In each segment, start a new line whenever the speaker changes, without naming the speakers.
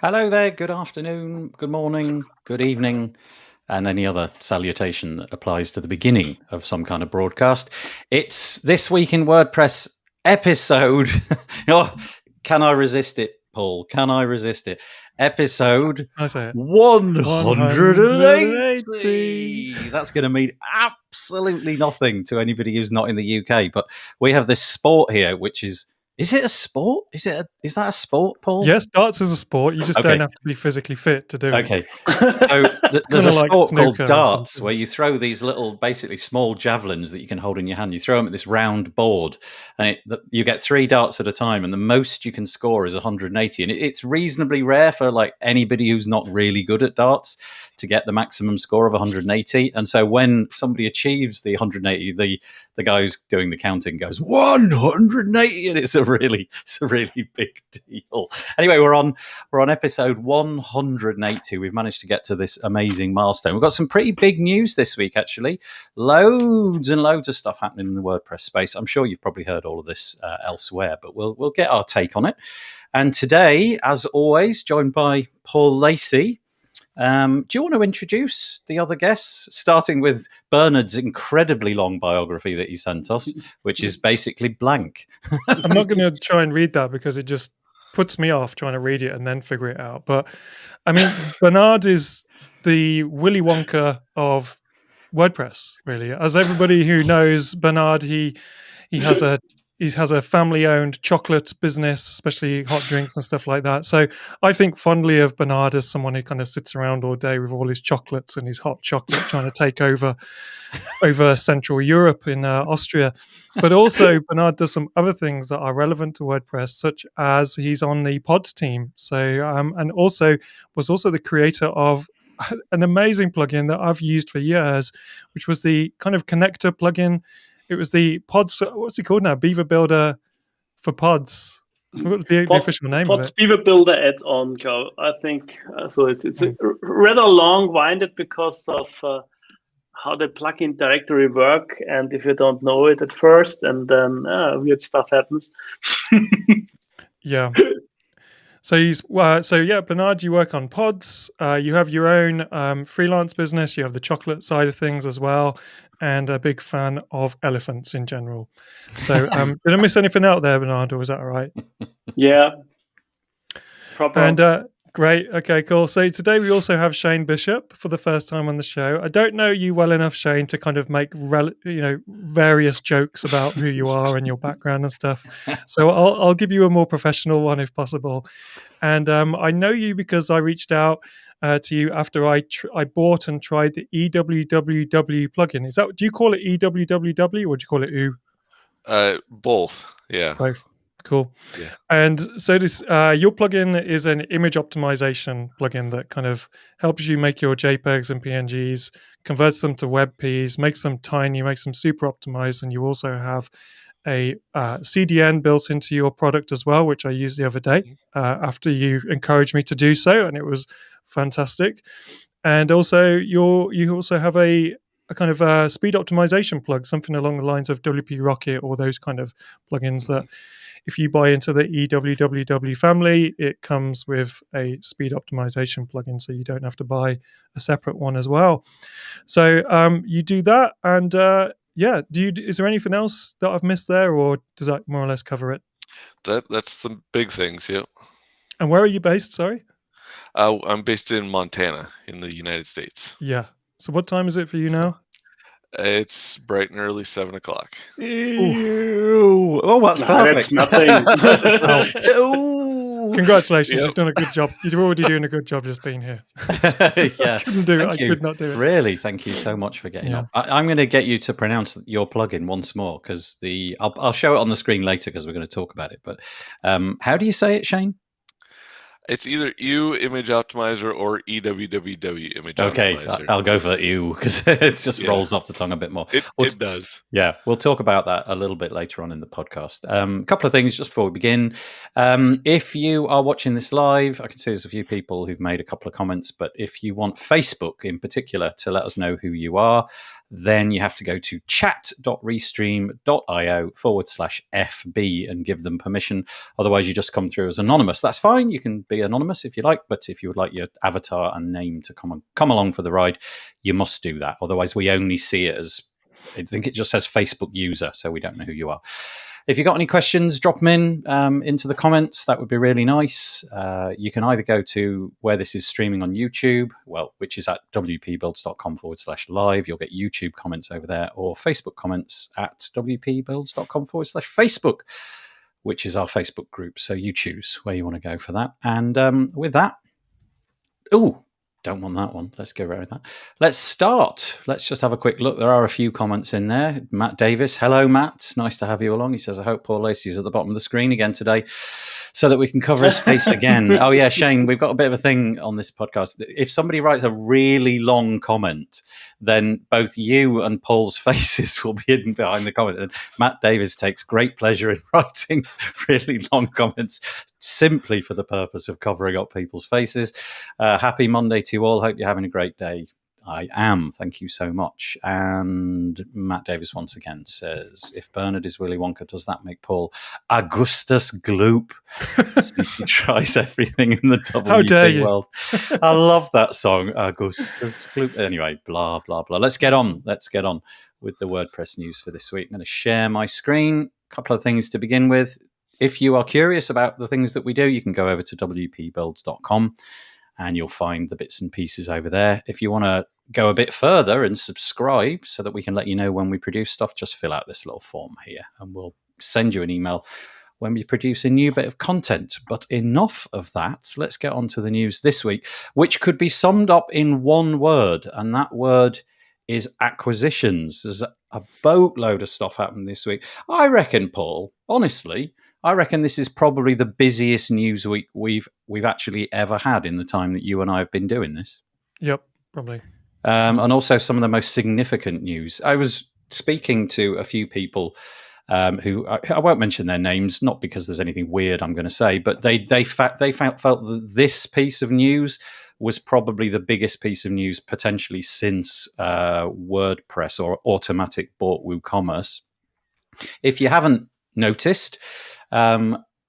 Hello there, good afternoon, good morning, good evening, and any other salutation that applies to the beginning of some kind of broadcast. It's This Week in WordPress episode. Oh, can I resist it, Paul? Can I resist it? Episode
I say it.
180. That's going to mean absolutely nothing to anybody who's not in the UK. But we have this sport here, which is it a sport? Is that a sport, Paul?
Yes, darts is a sport. You just don't have to be physically fit to do it.
Okay. So there's a sport called darts
something.
where you throw these little, basically small javelins that you can hold in your hand. You throw them at this round board, and you get 3 darts at a time, and the most you can score is 180. And it's reasonably rare for like anybody who's not really good at darts to get the maximum score of 180. And so when somebody achieves the 180, the guy who's doing the counting goes 180, and it's a really big deal. Anyway, we're on episode 180. We've managed to get to this amazing milestone. We've got some pretty big news this week, actually. Loads and loads of stuff happening in the WordPress space. I'm sure you've probably heard all of this elsewhere, but we'll get our take on it. And today, as always, joined by Paul Lacey. Do you want to introduce the other guests, starting with Bernhard's incredibly long biography that he sent us, which is basically blank?
I'm not going to try and read that because it just puts me off trying to read it and then figure it out. But I mean, Bernhard is the Willy Wonka of WordPress, really. As everybody who knows Bernhard, he has a family-owned chocolate business, especially hot drinks and stuff like that. So I think fondly of Bernhard as someone who kind of sits around all day with all his chocolates and his hot chocolate trying to take over Central Europe in Austria. But also Bernhard does some other things that are relevant to WordPress, such as he's on the Pods team. So and also was also the creator of an amazing plugin that I've used for years, which was the kind of connector plugin. It was the Pods. What's it called now? Beaver Builder for Pods. I forgot the official name of it.
Beaver Builder add-on, Joe. I think so. It's a rather long-winded because of how the plugin directory work, and if you don't know it at first, and then weird stuff happens.
Yeah. So Bernhard, you work on Pods. You have your own freelance business. You have the chocolate side of things as well, and a big fan of elephants in general. So did I miss anything out there, Bernhard, or was that all right?
Yeah. Proper.
And great. Okay, cool. So today we also have Shane Bishop for the first time on the show. I don't know you well enough, Shane, to kind of make various jokes about who you are and your background and stuff. So I'll give you a more professional one if possible. And I know you because I reached out to you after I bought and tried the EWWW plugin. Do you call it EWWW or do you call it OO?
Both. Yeah.
Both. Cool.
Yeah.
And so this your plugin is an image optimization plugin that kind of helps you make your JPEGs and PNGs, converts them to WebPs, makes them tiny, makes them super optimized, and you also have a CDN built into your product as well, which I used the other day after you encouraged me to do so, and it was fantastic. And also you also have a kind of speed optimization plug, something along the lines of WP Rocket or those kind of plugins that if you buy into the EWWW family, it comes with a speed optimization plugin, so you don't have to buy a separate one as well. So you do that, and is there anything else that I've missed there, or does that more or less cover it?
That's the big things, yeah.
And where are you based? Sorry,
I'm based in Montana, in the United States.
Yeah. So what time is it for you now?
It's bright and early 7 o'clock.
Ew. Oh, that's perfect.
That's nothing.
Congratulations, You've done a good job. You're already doing a good job just being here.
Yeah.
Couldn't do it. I could not do it.
Really, thank you so much for getting on. I'm going to get you to pronounce your plugin once more because I'll show it on the screen later because we're going to talk about it. But how do you say it, Shane?
It's either EU Image Optimizer or EWWW Image Optimizer.
Okay, I'll go for EU because it just rolls off the tongue a bit more.
It does.
Yeah, we'll talk about that a little bit later on in the podcast. A couple of things just before we begin. If you are watching this live, I can see there's a few people who've made a couple of comments, but if you want Facebook in particular to let us know who you are, then you have to go to chat.restream.io/FB and give them permission. Otherwise, you just come through as anonymous. That's fine. You can be anonymous if you like, but if you would like your avatar and name to come along for the ride, you must do that. Otherwise, we only see it as, I think it just says Facebook user, so we don't know who you are. If you've got any questions, drop them into the comments. That would be really nice. You can either go to where this is streaming on YouTube, which is at wpbuilds.com/live. You'll get YouTube comments over there, or Facebook comments at wpbuilds.com/Facebook, which is our Facebook group. So you choose where you want to go for that. And with that, don't want that one. Let's get rid of that. Let's start. Let's just have a quick look. There are a few comments in there. Matt Davis. Hello, Matt. Nice to have you along. He says, I hope Paul Lacey is at the bottom of the screen again today so that we can cover his face again. Oh, yeah, Shane, we've got a bit of a thing on this podcast. If somebody writes a really long comment, then both you and Paul's faces will be hidden behind the comment. And Matt Davis takes great pleasure in writing really long comments simply for the purpose of covering up people's faces. Happy Monday to you all. Hope you're having a great day. I am. Thank you so much. And Matt Davis once again says, if Bernhard is Willy Wonka, does that make Paul Augustus Gloop since he tries everything in the WP world? I love that song, Augustus Gloop. Anyway, blah, blah, blah. Let's get on with the WordPress news for this week. I'm going to share my screen. A couple of things to begin with. If you are curious about the things that we do, you can go over to wpbuilds.com and you'll find the bits and pieces over there. If you want to go a bit further and subscribe so that we can let you know when we produce stuff, just fill out this little form here and we'll send you an email when we produce a new bit of content. But enough of that. Let's get on to the news this week, which could be summed up in one word, and that word is acquisitions. There's a boatload of stuff happened this week. I reckon, Paul, honestly, this is probably the busiest news week we've actually ever had in the time that you and I have been doing this.
Yep, probably.
And also some of the most significant news. I was speaking to a few people who I won't mention their names, not because there's anything weird I'm going to say, but they felt that this piece of news was probably the biggest piece of news potentially since WordPress or automatic bought WooCommerce. If you haven't noticed,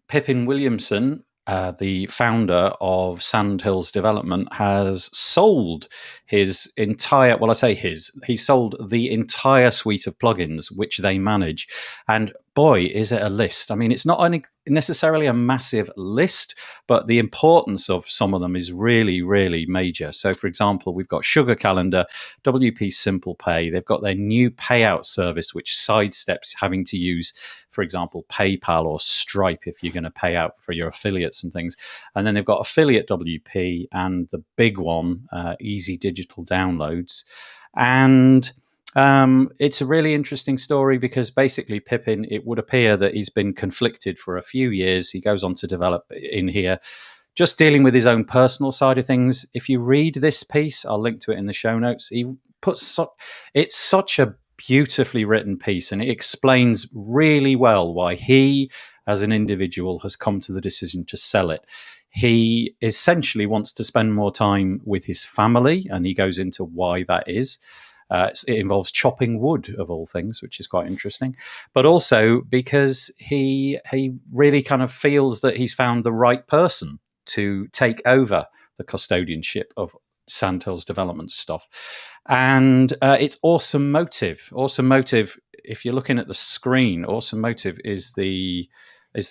Pippin Williamson, the founder of Sandhills Development, has sold his entire, he sold the entire suite of plugins which they manage. And boy, is it a list. I mean, it's not only necessarily a massive list, but the importance of some of them is really, really major. So, for example, we've got Sugar Calendar, WP Simple Pay. They've got their new payout service, which sidesteps having to use, for example, PayPal or Stripe if you're going to pay out for your affiliates and things. And then they've got Affiliate WP and the big one, Easy Digital Downloads. And it's a really interesting story because basically Pippin, it would appear that he's been conflicted for a few years. He goes on to develop in here, just dealing with his own personal side of things. If you read this piece, I'll link to it in the show notes. He puts it's such a beautifully written piece, and it explains really well why he, as an individual, has come to the decision to sell it. He essentially wants to spend more time with his family, and he goes into why that is. It involves chopping wood, of all things, which is quite interesting. But also because he really kind of feels that he's found the right person to take over the custodianship of Sandhills Development stuff. And it's Awesome Motive. Awesome Motive, if you're looking at the screen, Awesome Motive is the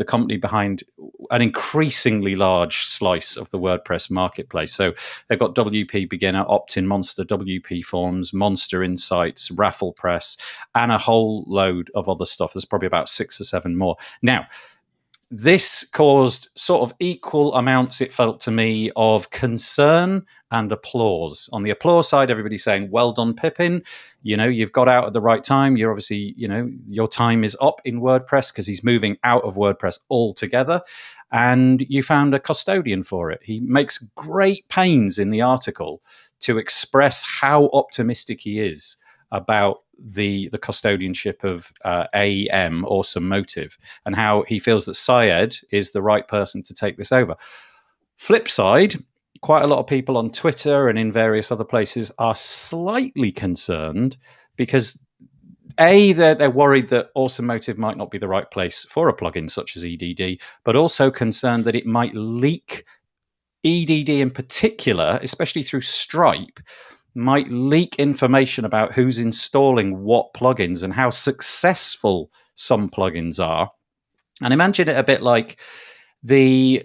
company behind an increasingly large slice of the WordPress marketplace. So they've got WP Beginner, Opt-in Monster, WP Forms, Monster Insights, RafflePress, and a whole load of other stuff. There's probably about 6 or 7 more. Now, this caused sort of equal amounts, it felt to me, of concern and applause. On the applause side, everybody's saying, well done, Pippin. You know, you've got out at the right time. You're obviously, you know, your time is up in WordPress because he's moving out of WordPress altogether. And you found a custodian for it. He makes great pains in the article to express how optimistic he is about the custodianship of AEM, Awesome Motive, and how he feels that Syed is the right person to take this over. Flip side, quite a lot of people on Twitter and in various other places are slightly concerned because they're worried that Awesome Motive might not be the right place for a plugin such as EDD, but also concerned that it might leak EDD in particular, especially through Stripe, might leak information about who's installing what plugins and how successful some plugins are. And imagine it a bit like the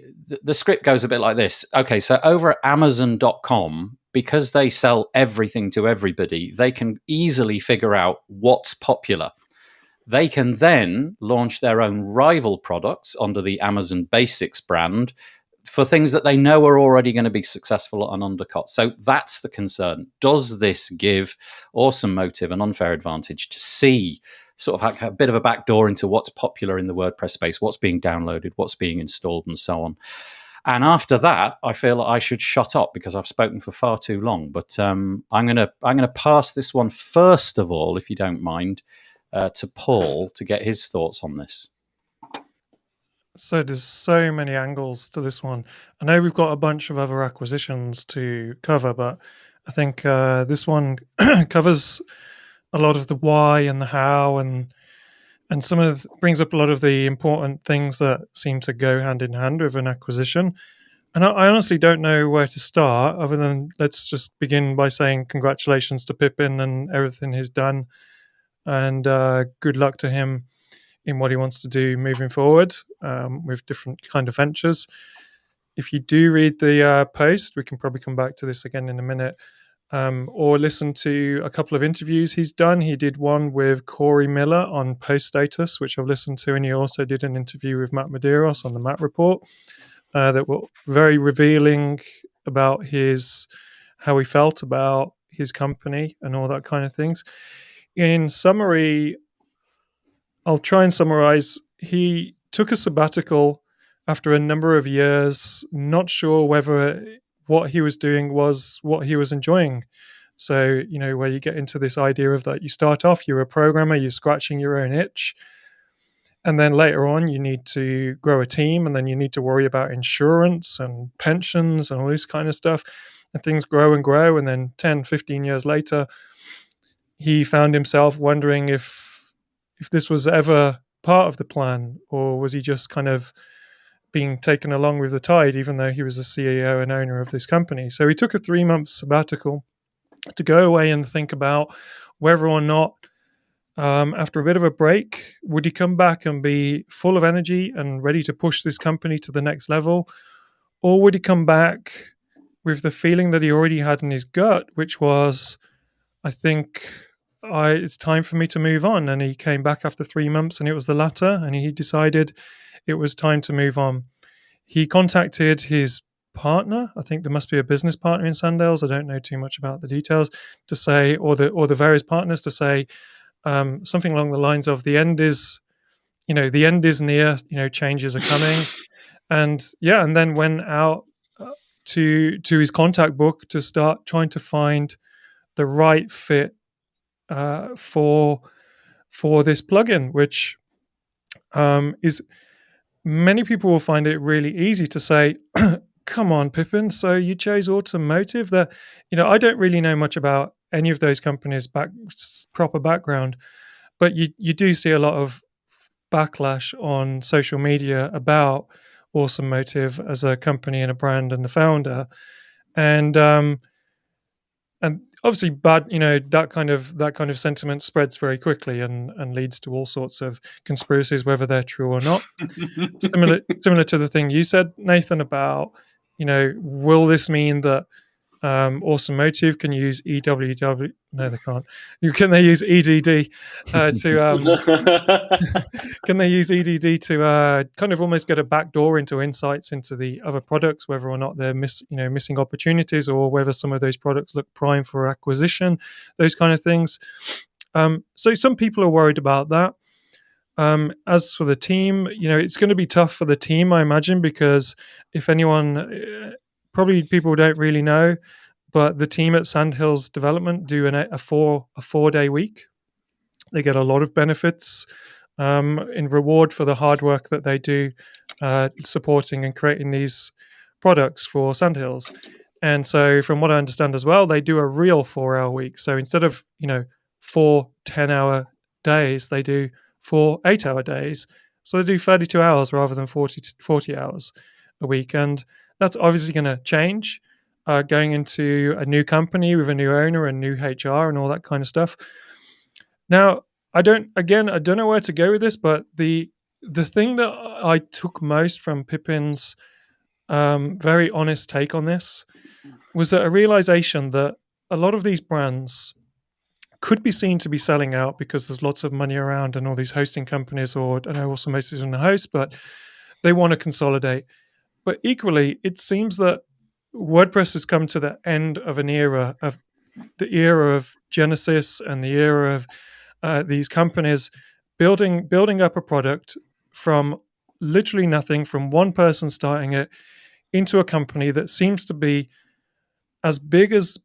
script goes a bit like this. Okay, so over at Amazon.com, because they sell everything to everybody, they can easily figure out what's popular. They can then launch their own rival products under the Amazon Basics brand for things that they know are already going to be successful and undercut. So that's the concern. Does this give Awesome Motive an unfair advantage to see sort of a bit of a backdoor into what's popular in the WordPress space, what's being downloaded, what's being installed, and so on? And after that, I feel like I should shut up because I've spoken for far too long. But I'm gonna pass this one first of all, if you don't mind, to Paul to get his thoughts on this.
So there's so many angles to this one. I know we've got a bunch of other acquisitions to cover, but I think this one covers a lot of the why and the how, and brings up a lot of the important things that seem to go hand in hand with an acquisition. And I honestly don't know where to start, other than let's just begin by saying congratulations to Pippin and everything he's done, and good luck to him in what he wants to do moving forward with different kind of ventures. If you do read the post, we can probably come back to this again in a minute, or listen to a couple of interviews he's done. He did one with Corey Miller on Post Status, which I've listened to, and he also did an interview with Matt Medeiros on the Matt Report that were very revealing about how he felt about his company and all that kind of things. In summary, I'll try and summarize. He took a sabbatical after a number of years, not sure whether what he was doing was what he was enjoying. So, where you get into this idea of that you start off, you're a programmer, you're scratching your own itch. And then later on, you need to grow a team, and then you need to worry about insurance and pensions and all this kind of stuff. And things grow and grow. And then 10, 15 years later, he found himself wondering if this was ever part of the plan, or was he just kind of being taken along with the tide, even though he was the CEO and owner of this company. So he took a 3-month sabbatical to go away and think about whether or not, after a bit of a break, would he come back and be full of energy and ready to push this company to the next level? Or would he come back with the feeling that he already had in his gut, which was, I think it's time for me to move on. And he came back after 3 months, and it was the latter, and he decided it was time to move on. He contacted his partner. I think there must be a business partner in Sandales. I don't know too much about the details, to say, or the various partners, to say something along the lines of the end is near, changes are coming. And then went out to his contact book to start trying to find the right fit for this plugin, which is, many people will find it really easy to say, come on, Pippin, so you chose Automotive. That, I don't really know much about any of those companies' proper background, but you do see a lot of backlash on social media about Awesome Motive as a company and a brand and the founder, and obviously bad, that kind of sentiment spreads very quickly and leads to all sorts of conspiracies, whether they're true or not. Similar to the thing you said, Nathan, about, will this mean that Awesome Motive can use EWW? No, they can't. Can they use EDD to? Can they use EDD to kind of almost get a backdoor into insights into the other products, whether or not they're missing opportunities, or whether some of those products look prime for acquisition, those kind of things. So some people are worried about that. As for the team, it's going to be tough for the team, I imagine, because if anyone, probably people don't really know, but the team at Sandhills Development do a 4-day week. They get a lot of benefits in reward for the hard work that they do supporting and creating these products for Sandhills. And so from what I understand as well, they do a real 4-hour week. So instead of 4 10-hour days, they do 4 8-hour days. So they do 32 hours rather than 40 hours a week. And That's obviously going to change, going into a new company with a new owner and new HR and all that kind of stuff. Now, I don't know where to go with this, but the thing that I took most from Pippin's very honest take on this was a realization that a lot of these brands could be seen to be selling out because there's lots of money around and all these hosting companies, or I know also most of them host, but they want to consolidate. But equally, it seems that WordPress has come to the end of an era, of the era of Genesis and the era of these companies building up a product from literally nothing, from one person starting it, into a company that seems to be as big as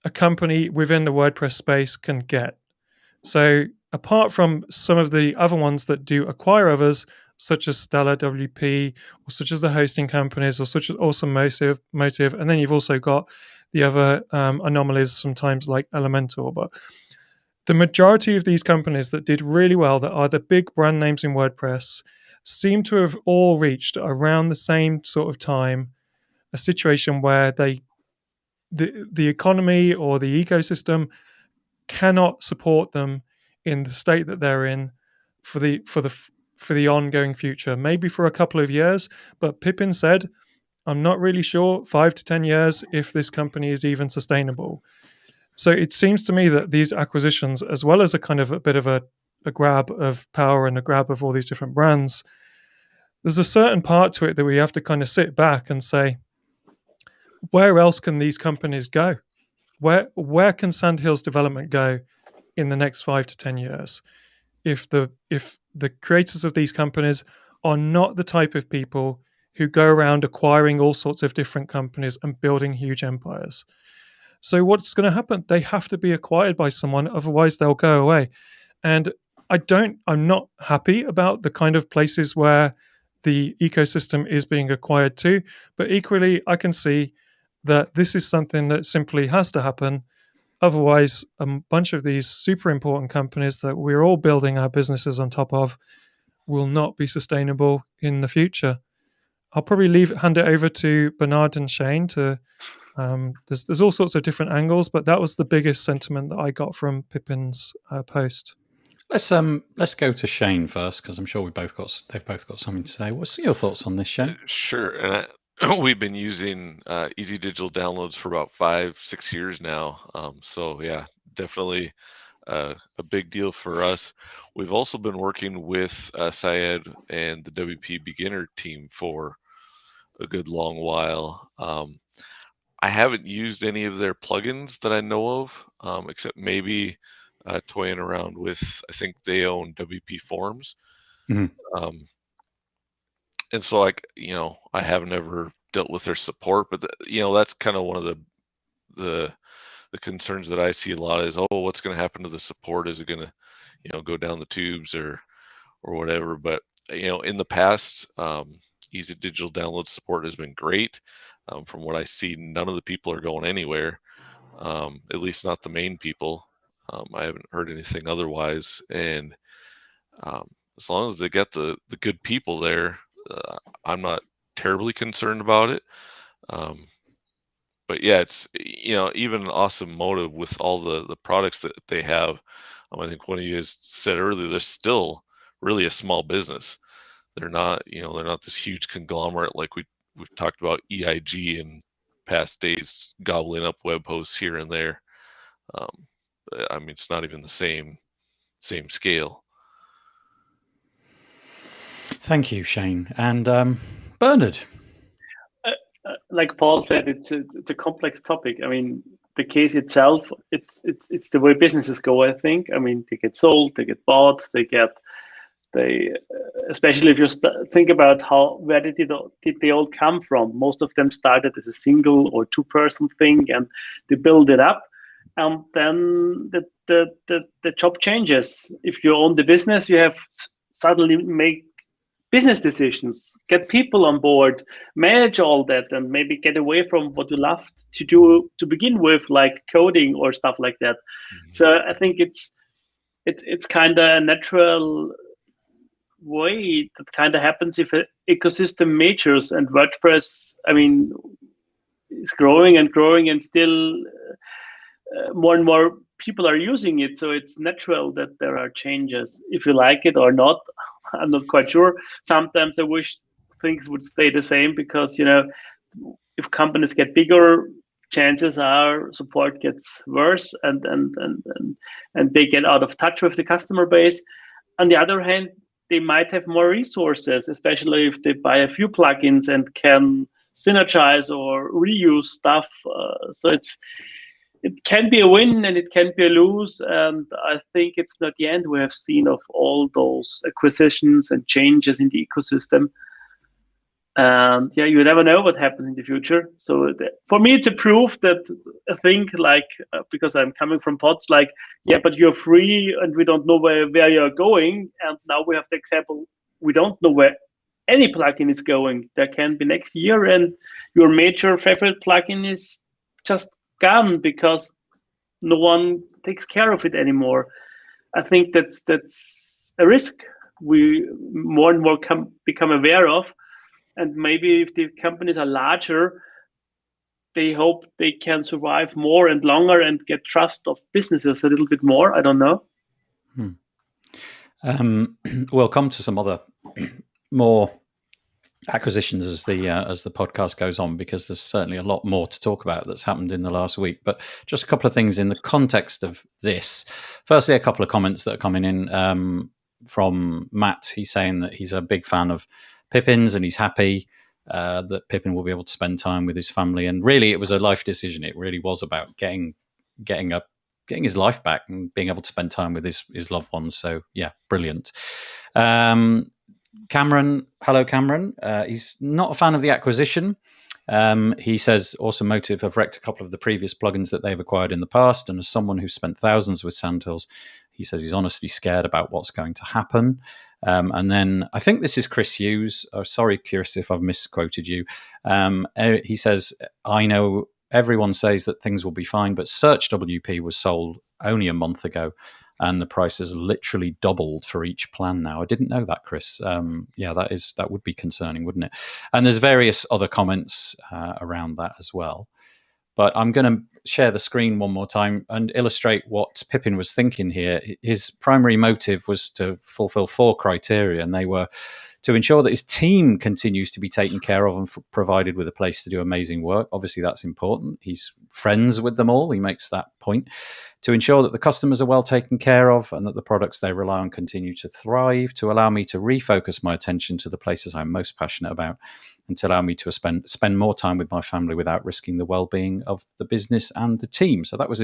a company within the WordPress space can get. So apart from some of the other ones that do acquire others, such as Stellar WP, or such as the hosting companies, or such as Awesome Motive, and then you've also got the other anomalies sometimes like Elementor. But the majority of these companies that did really well, that are the big brand names in WordPress, seem to have all reached around the same sort of time a situation where the economy or the ecosystem cannot support them in the state that they're in for the ongoing future. Maybe for a couple of years, but Pippin said, I'm not really sure, 5 to 10 years, if this company is even sustainable. So it seems to me that these acquisitions, as well as a kind of a bit of a grab of power and a grab of all these different brands, there's a certain part to it that we have to kind of sit back and say, where else can these companies go? Where can Sandhills Development go in the next 5 to 10 years? If the creators of these companies are not the type of people who go around acquiring all sorts of different companies and building huge empires. So what's going to happen? They have to be acquired by someone, otherwise they'll go away. And I'm not happy about the kind of places where the ecosystem is being acquired to, but equally I can see that this is something that simply has to happen. Otherwise, a bunch of these super important companies that we're all building our businesses on top of will not be sustainable in the future. I'll probably hand it over to Bernhard and Shane to. There's all sorts of different angles, but that was the biggest sentiment that I got from Pippin's post.
Let's go to Shane first, because I'm sure they've both got something to say. What's your thoughts on this, Shane?
Sure. And we've been using Easy Digital Downloads for about 5-6 years now. So yeah, definitely a big deal for us. We've also been working with Syed and the WP Beginner team for a good long while. I haven't used any of their plugins that I know of, except maybe toying around with, I think they own WP Forms.
Mm-hmm.
And so I haven't ever dealt with their support, but that's kind of one of the concerns that I see a lot is, what's going to happen to the support? Is it going to, go down the tubes or whatever? But, in the past, Easy Digital Download support has been great. From what I see, none of the people are going anywhere, at least not the main people. I haven't heard anything otherwise. And as long as they get the good people there, I'm not terribly concerned about it. But yeah, it's, even Awesome Motive with all the products that they have. I think one of you guys said earlier, they're still really a small business. They're not, they're not this huge conglomerate like we've talked about EIG in past days, gobbling up web hosts here and there. It's not even the same scale.
Thank you, Shane. And Bernhard.
Like Paul said, it's a complex topic. The case itself, it's the way businesses go, I think. They get sold, they get bought, especially if you think about where did they all come from? Most of them started as a single or two-person thing, and they build it up, and then the job changes. If you own the business, you have suddenly make business decisions, get people on board, manage all that, and maybe get away from what you loved to do to begin with, like coding or stuff like that. Mm-hmm. So I think it's kind of a natural way that kind of happens if an ecosystem matures, and WordPress, is growing and growing, and still more and more people are using it. So it's natural that there are changes. If you like it or not, I'm not quite sure. Sometimes I wish things would stay the same, because if companies get bigger, chances are support gets worse, and they get out of touch with the customer base. On the other hand, they might have more resources, especially if they buy a few plugins and can synergize or reuse stuff. So it can be a win and it can be a lose. And I think it's not the end we have seen of all those acquisitions and changes in the ecosystem. And you never know what happens in the future. So for me, it's a proof that I think, because I'm coming from pods, but you're free and we don't know where you're going. And now we have the example, we don't know where any plugin is going. There can be next year and your major favorite plugin is just gone because no one takes care of it anymore. I think that's a risk we more and more become aware of. And maybe if the companies are larger, they hope they can survive more and longer and get trust of businesses a little bit more. I don't know.
We'll come to some other more acquisitions as the podcast goes on, because there's certainly a lot more to talk about that's happened in the last week. But just a couple of things in the context of this. Firstly, a couple of comments that are coming in from Matt. He's saying that he's a big fan of Pippin's and he's happy that Pippin will be able to spend time with his family. And really, it was a life decision. It really was about getting his life back and being able to spend time with his loved ones. So yeah, brilliant. Cameron, hello Cameron. He's not a fan of the acquisition. He says Automotive have wrecked a couple of the previous plugins that they've acquired in the past, and as someone who's spent thousands with Sandhills, he says he's honestly scared about what's going to happen. And then I think this is Chris Hughes. Oh, sorry, Chris, if I've misquoted you. He says, I know everyone says that things will be fine, but Search WP was sold only a month ago, and the price has literally doubled for each plan now. I didn't know that, Chris. That would be concerning, wouldn't it? And there's various other comments around that as well. But I'm going to share the screen one more time and illustrate what Pippin was thinking here. His primary motive was to fulfill 4 criteria, and they were to ensure that his team continues to be taken care of and provided with a place to do amazing work. Obviously, that's important. He's friends with them all. He makes that point. To ensure that the customers are well taken care of and that the products they rely on continue to thrive, to allow me to refocus my attention to the places I'm most passionate about, and to allow me to spend more time with my family without risking the well-being of the business and the team. So that was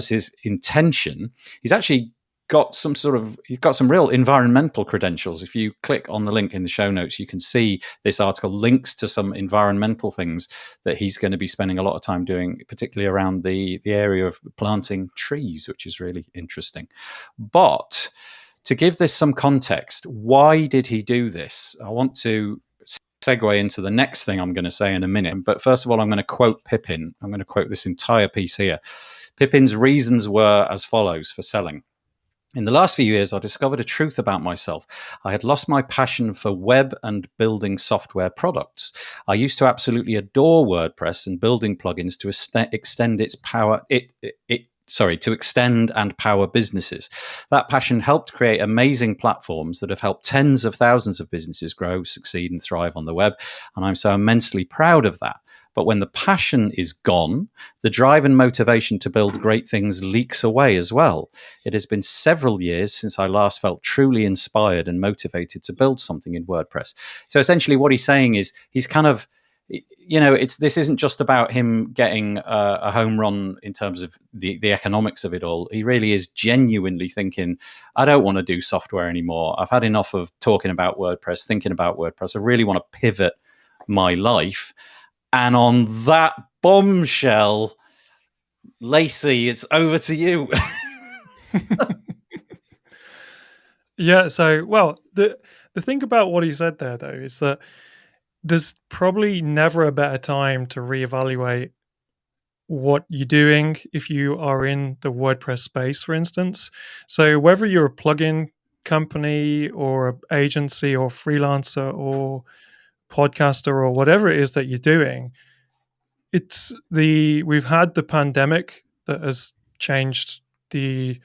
his intention. He's actually got some real environmental credentials. If you click on the link in the show notes, you can see this article links to some environmental things that he's going to be spending a lot of time doing, particularly around the area of planting trees, which is really interesting. But to give this some context, why did he do this? I want to segue into the next thing I'm going to say in a minute. But first of all, I'm going to quote Pippin. I'm going to quote this entire piece here. Pippin's reasons were as follows for selling. In the last few years, I discovered a truth about myself. I had lost my passion for web and building software products. I used to absolutely adore WordPress and building plugins to extend its power. To extend and power businesses. That passion helped create amazing platforms that have helped tens of thousands of businesses grow, succeed, and thrive on the web. And I'm so immensely proud of that. But when the passion is gone, the drive and motivation to build great things leaks away as well. It has been several years since I last felt truly inspired and motivated to build something in WordPress. So essentially what he's saying is he's kind of, this isn't just about him getting a home run in terms of the economics of it all. He really is genuinely thinking, I don't want to do software anymore. I've had enough of talking about WordPress, thinking about WordPress. I really want to pivot my life. And on that bombshell, Lacey, it's over to you.
Yeah. So, well, the thing about what he said there, though, is that there's probably never a better time to reevaluate what you're doing if you are in the WordPress space, for instance. So whether you're a plugin company or an agency or freelancer or podcaster or whatever it is that you're doing, we've had the pandemic that has changed the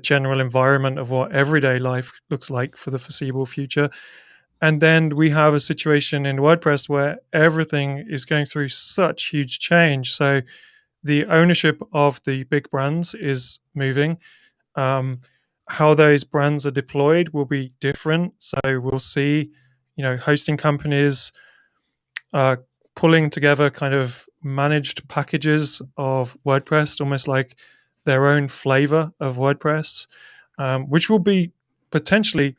general environment of what everyday life looks like for the foreseeable future. And then we have a situation in WordPress where everything is going through such huge change. So the ownership of the big brands is moving. How those brands are deployed will be different. So we'll see, hosting companies pulling together kind of managed packages of WordPress, almost like their own flavor of WordPress, which will be potentially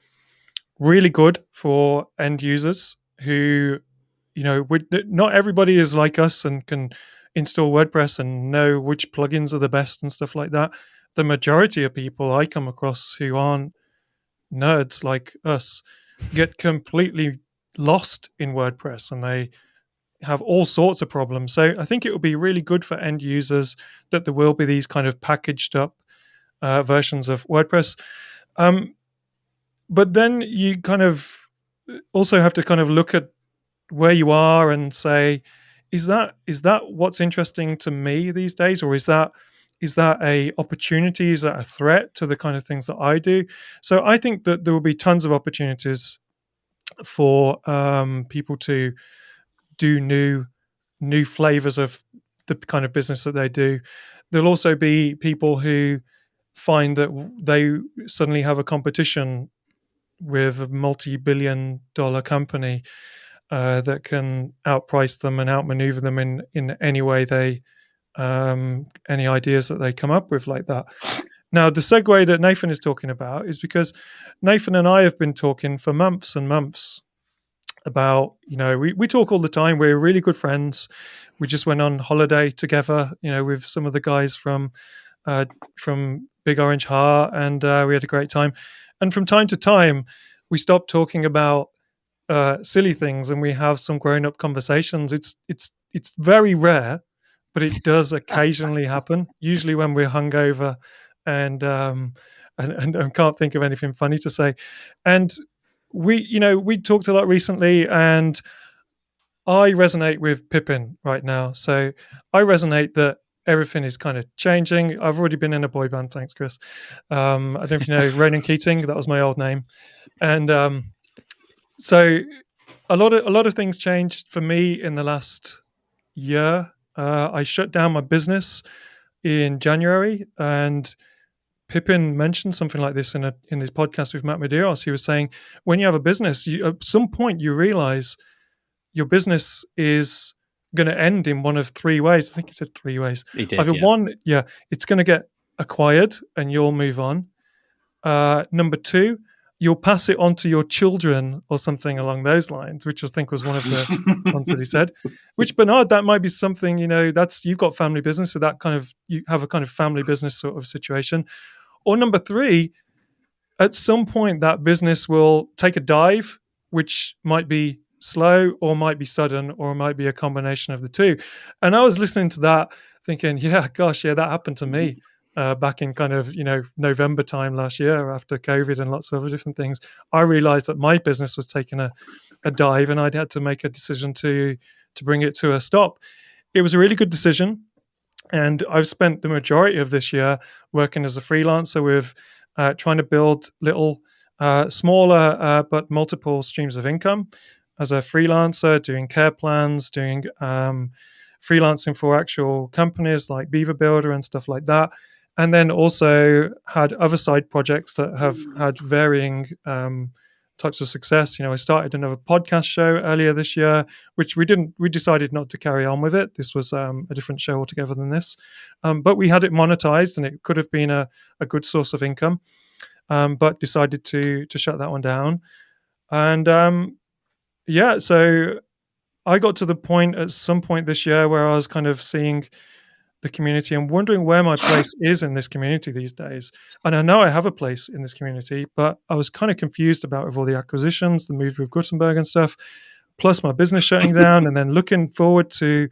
really good for end users who, not everybody is like us and can install WordPress and know which plugins are the best and stuff like that. The majority of people I come across who aren't nerds like us get completely lost in WordPress and they have all sorts of problems. So I think it will be really good for end users that there will be these kind of packaged up versions of WordPress. But then you kind of also have to kind of look at where you are and say, is that what's interesting to me these days, or is that a opportunity? Is that a threat to the kind of things that I do? So I think that there will be tons of opportunities for people to do new flavors of the kind of business that they do. There'll also be people who find that they suddenly have a competition with a multi-billion-dollar company that can outprice them and outmaneuver them in any way any ideas that they come up with like that. Now, the segue that Nathan is talking about is because Nathan and I have been talking for months and months about, we talk all the time. We're really good friends. We just went on holiday together, with some of the guys from Big Orange Heart, and we had a great time. And from time to time, we stop talking about silly things and we have some grown-up conversations. It's very rare, but it does occasionally happen. Usually when we're hungover and can't think of anything funny to say. And we talked a lot recently, and I resonate with Pippin right now. So I resonate that everything is kind of changing. I've already been in a boy band, thanks, Chris. I don't know if you know Ronan Keating. That was my old name, and so a lot of things changed for me in the last year. I shut down my business in January, and Pippin mentioned something like this in his podcast with Matt Medeiros. He was saying, when you have a business, at some point you realize your business is going to end in one of three ways. I think he said three ways.
He did,
Either one, it's going to get acquired and you'll move on. Number two, you'll pass it on to your children or something along those lines, which I think was one of the ones that he said. Which, Bernhard, that might be something, you've got family business, so that kind of, you have a kind of family business sort of situation. Or number three, at some point that business will take a dive, which might be slow or might be sudden or might be a combination of the two. And I was listening to that thinking, that happened to me back in kind of, November time last year after COVID and lots of other different things. I realized that my business was taking a dive and I'd had to make a decision to bring it to a stop. It was a really good decision. And I've spent the majority of this year working as a freelancer with trying to build little, smaller, but multiple streams of income as a freelancer, doing care plans, doing freelancing for actual companies like Beaver Builder and stuff like that. And then also had other side projects that have had varying types of success. I started another podcast show earlier this year, which we decided not to carry on with it. This was a different show altogether than this. But we had it monetized and it could have been a good source of income, but decided to shut that one down. And so I got to the point at some point this year where I was kind of seeing the community and wondering where my place is in this community these days. And I know I have a place in this community, but I was kind of confused about with all the acquisitions, the move with Gutenberg and stuff, plus my business shutting down, and then looking forward to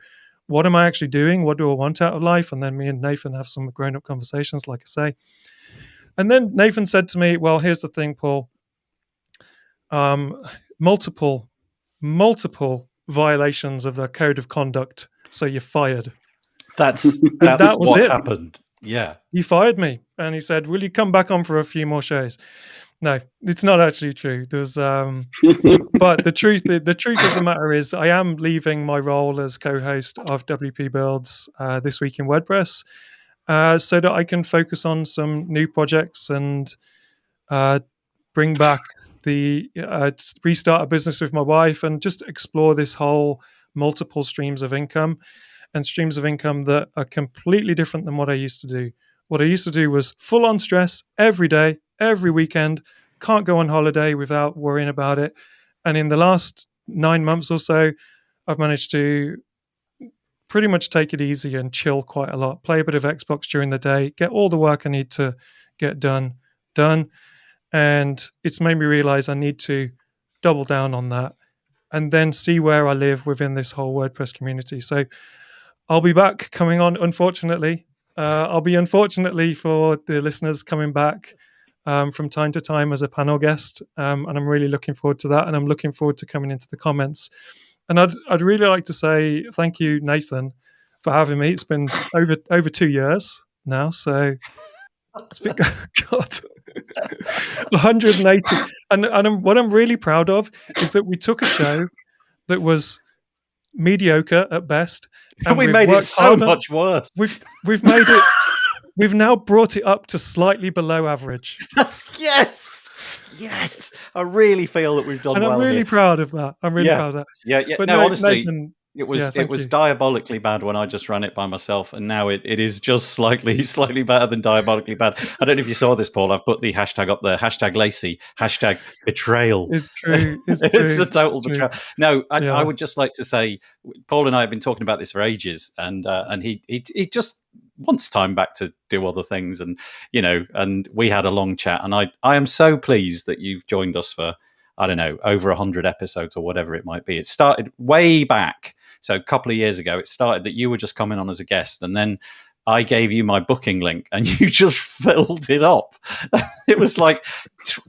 what am I actually doing? What do I want out of life? And then me and Nathan have some grown-up conversations, like I say. And then Nathan said to me, well, here's the thing, Paul. Multiple violations of the code of conduct, so you're fired.
That's
that was
what
it.
happened. Yeah.
He fired me, and he said, will you come back on for a few more shows? No, it's not actually true. There's but the truth of the matter is I am leaving my role as co-host of WP Builds This Week in WordPress, so that I can focus on some new projects and bring back restart a business with my wife and just explore this whole multiple streams of income, and streams of income that are completely different than what I used to do. What I used to do was full on stress every day, every weekend, can't go on holiday without worrying about it. And in the last 9 months or so, I've managed to pretty much take it easy and chill quite a lot, play a bit of Xbox during the day, get all the work I need to get done. And it's made me realize I need to double down on that and then see where I live within this whole WordPress community. So I'll be back coming on, unfortunately. I'll be unfortunately for the listeners coming back from time to time as a panel guest. And I'm really looking forward to that. And I'm looking forward to coming into the comments. And I'd really like to say thank you, Nathan, for having me. It's been over 2 years now. So it's been, God, 180. And what I'm really proud of is that we took a show that was mediocre at best,
and we made it so much worse.
We've made it. We've now brought it up to slightly below average.
Yes. I really feel that we've done well.
And I'm really proud of that. Proud of that.
Yeah.
But
no, honestly,
Nathan,
it was diabolically bad when I just ran it by myself, and now it is just slightly better than diabolically bad. I don't know if you saw this, Paul. I've put the hashtag up there, #Lacey, #betrayal.
It's true.
It's a total betrayal. No, I would just like to say, Paul and I have been talking about this for ages, and he just wants time back to do other things, and and we had a long chat, and I am so pleased that you've joined us for, I don't know, over 100 episodes or whatever it might be. It started way back. So a couple of years ago, it started that you were just coming on as a guest, and then I gave you my booking link and you just filled it up. It was like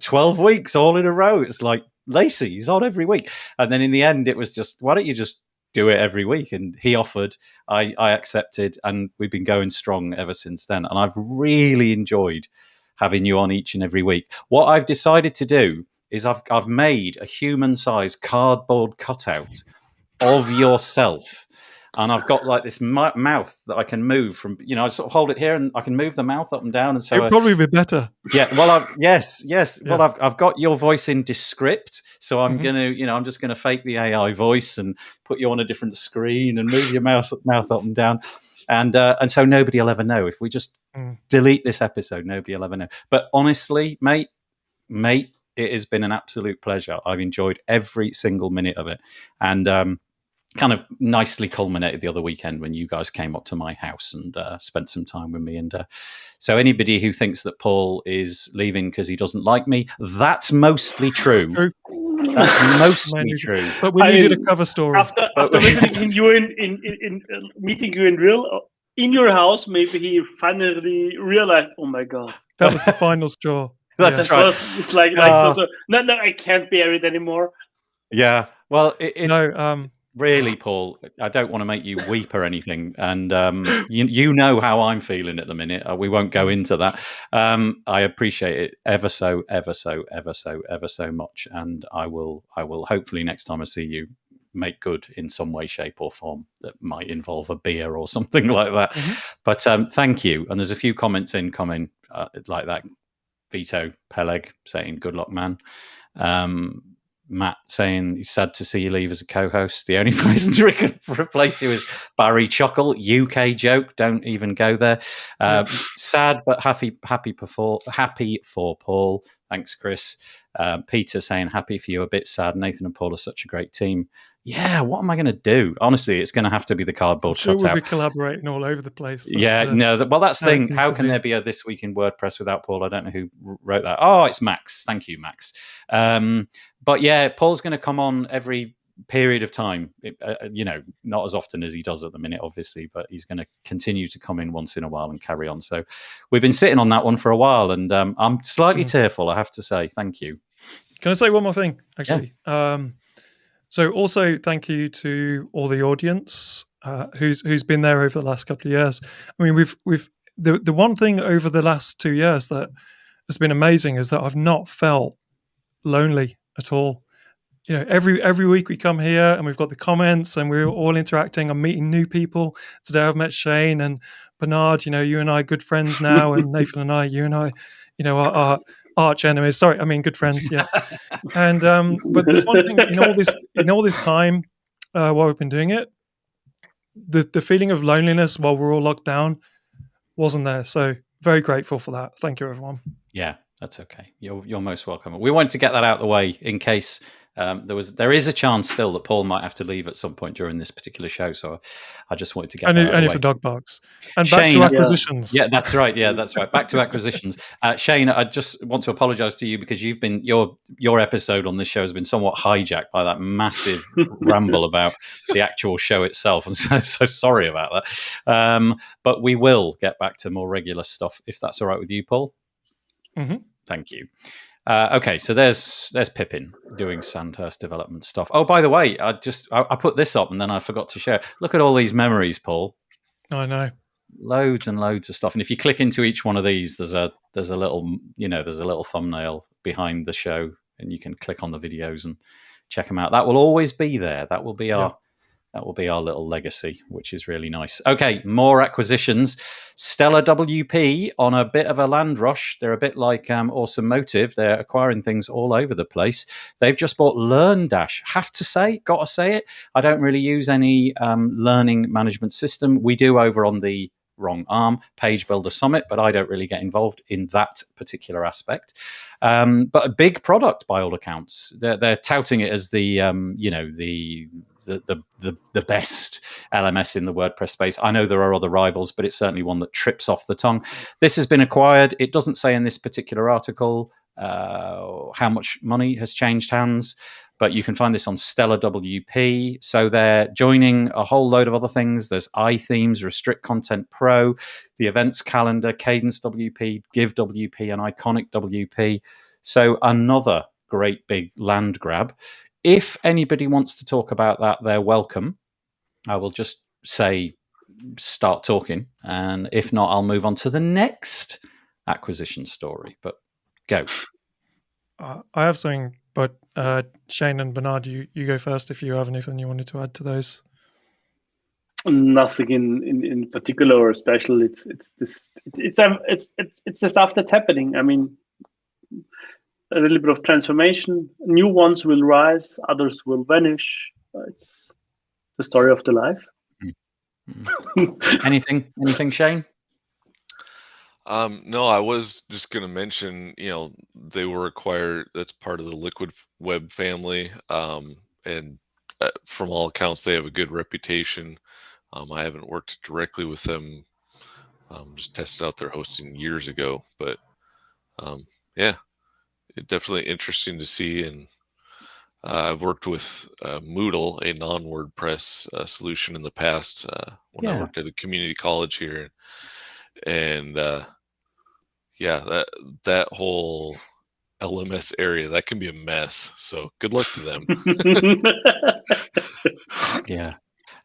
12 weeks all in a row. It's like, Lacey, he's on every week. And then in the end, it was just, why don't you just do it every week? And he offered, I accepted, and we've been going strong ever since then. And I've really enjoyed having you on each and every week. What I've decided to do is I've made a human-sized cardboard cutout of yourself, and I've got like this mouth that I can move from. I sort of hold it here, and I can move the mouth up and down. And so
it'd probably be better.
Yeah. Well, yes. Yeah. Well, I've got your voice in Descript, so I'm gonna, I'm just gonna fake the AI voice and put you on a different screen and move your mouth up and down, and so nobody will ever know if we just delete this episode. Nobody will ever know. But honestly, mate. It has been an absolute pleasure. I've enjoyed every single minute of it, and kind of nicely culminated the other weekend when you guys came up to my house and spent some time with me. And so anybody who thinks that Paul is leaving because he doesn't like me, that's mostly true. That's mostly true.
But we needed a cover story.
After visiting you in meeting you in your house, maybe he finally realized, oh my God.
That was the final straw.
That's right.
It's like so. No, I can't bear it anymore.
Yeah. Well, it's really, Paul, I don't want to make you weep or anything, and you know how I'm feeling at the minute. We won't go into that. I appreciate it ever so much, and I will hopefully next time I see you make good in some way, shape, or form that might involve a beer or something like that. But thank you. And there's a few comments incoming like that. Vito Peleg saying, good luck, man. Matt saying he's sad to see you leave as a co-host. The only person to replace you is Barry Chuckle. UK joke. Don't even go there. Sad but happy for Paul. Thanks, Chris. Peter saying happy for you, a bit sad. Nathan and Paul are such a great team. Yeah, what am I going to do? Honestly, it's going to have to be the cardboard cutout.
We'll be collaborating all over the place.
That's that's the thing. How can there be a This Week in WordPress without Paul? I don't know who wrote that. Oh, it's Max. Thank you, Max. But yeah, Paul's going to come on every period of time, not as often as he does at the minute, obviously, but he's going to continue to come in once in a while and carry on. So we've been sitting on that one for a while, and I'm slightly tearful, I have to say. Thank you.
Can I say one more thing, actually? Yeah. So also thank you to all the audience who's been there over the last couple of years. I mean, we've the one thing over the last 2 years that has been amazing is that I've not felt lonely at all. Every week we come here and we've got the comments and we're all interacting. I'm meeting new people. Today I've met Shane and Bernhard. You and I are good friends now, and Nathan and I, you and I, are arch enemies. Sorry, I mean good friends. Yeah. And but there's one thing in all this time while we've been doing it, the feeling of loneliness while we're all locked down wasn't there. So very grateful for that. Thank you, everyone.
Yeah, that's okay. You're most welcome. We wanted to get that out of the way in case there is a chance still that Paul might have to leave at some point during this particular show. So I just wanted to get that out of the way.
Only for dog barks. And back to acquisitions.
Yeah, that's right. Yeah, that's right. Back to acquisitions. Shane, I just want to apologize to you because your episode on this show has been somewhat hijacked by that massive ramble about the actual show itself. I'm so sorry about that. But we will get back to more regular stuff if that's all right with you, Paul.
Mm-hmm.
Thank you. Okay, so there's Pippin doing Sandhurst development stuff. Oh, by the way, I put this up and then I forgot to share. Look at all these memories, Paul.
I know.
Loads and loads of stuff. And if you click into each one of these, there's a little thumbnail behind the show, and you can click on the videos and check them out. That will always be there. That will be our little legacy, which is really nice. Okay, more acquisitions. Stellar WP on a bit of a land rush. They're a bit like Awesome Motive. They're acquiring things all over the place. They've just bought LearnDash. Gotta say it. I don't really use any learning management system. We do over on the wrong arm, Page Builder Summit, but I don't really get involved in that particular aspect. But a big product by all accounts. They're touting it as the best LMS in the WordPress space. I know there are other rivals, but it's certainly one that trips off the tongue. This has been acquired. It doesn't say in this particular article how much money has changed hands, but you can find this on Stellar WP. So they're joining a whole load of other things. There's iThemes, Restrict Content Pro, the Events Calendar, Cadence WP, Give WP, and Iconic WP. So another great big land grab. If anybody wants to talk about that, they're welcome. I will just say, start talking. And if not, I'll move on to the next acquisition story. But go.
I have something, but Shane and Bernhard, you go first if you have anything you wanted to add to those.
Nothing in particular or special. It's the stuff that's happening. I mean, a little bit of transformation. New ones will rise, others will vanish. It's the story of the life.
Anything, Shane?
No, I was just going to mention, they were acquired. That's part of the Liquid Web family. And from all accounts, they have a good reputation. I haven't worked directly with them. Just tested out their hosting years ago. But yeah, it's definitely interesting to see. And I've worked with Moodle, a non-WordPress solution in the past when I worked at a community college here. And that whole LMS area, that can be a mess. So good luck to them.
Yeah.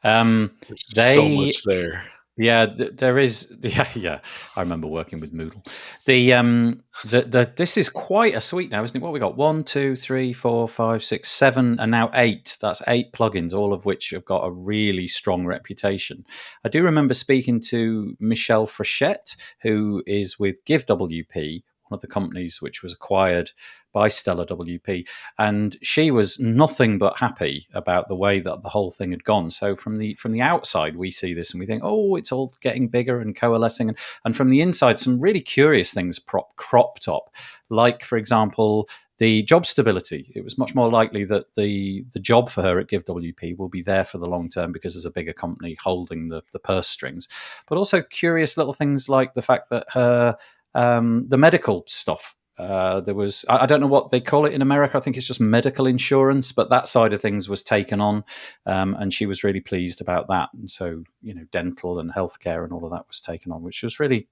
There's so much there.
Yeah, there is. Yeah. I remember working with Moodle. This is quite a suite now, isn't it? What we got? 1, 2, 3, 4, 5, 6, 7, and now 8. That's 8 plugins, all of which have got a really strong reputation. I do remember speaking to Michelle Frechette, who is with Give WP, one of the companies which was acquired by Stellar WP, and she was nothing but happy about the way that the whole thing had gone. So from the outside, we see this and we think, oh, it's all getting bigger and coalescing, and from the inside, some really curious things cropped up, like, for example, the job stability. It was much more likely that the job for her at Give WP will be there for the long term because there's a bigger company holding the purse strings, but also curious little things like the fact that her the medical stuff there was, I don't know what they call it in America. I think it's just medical insurance, but that side of things was taken on, and she was really pleased about that. And so, dental and healthcare and all of that was taken on, which was really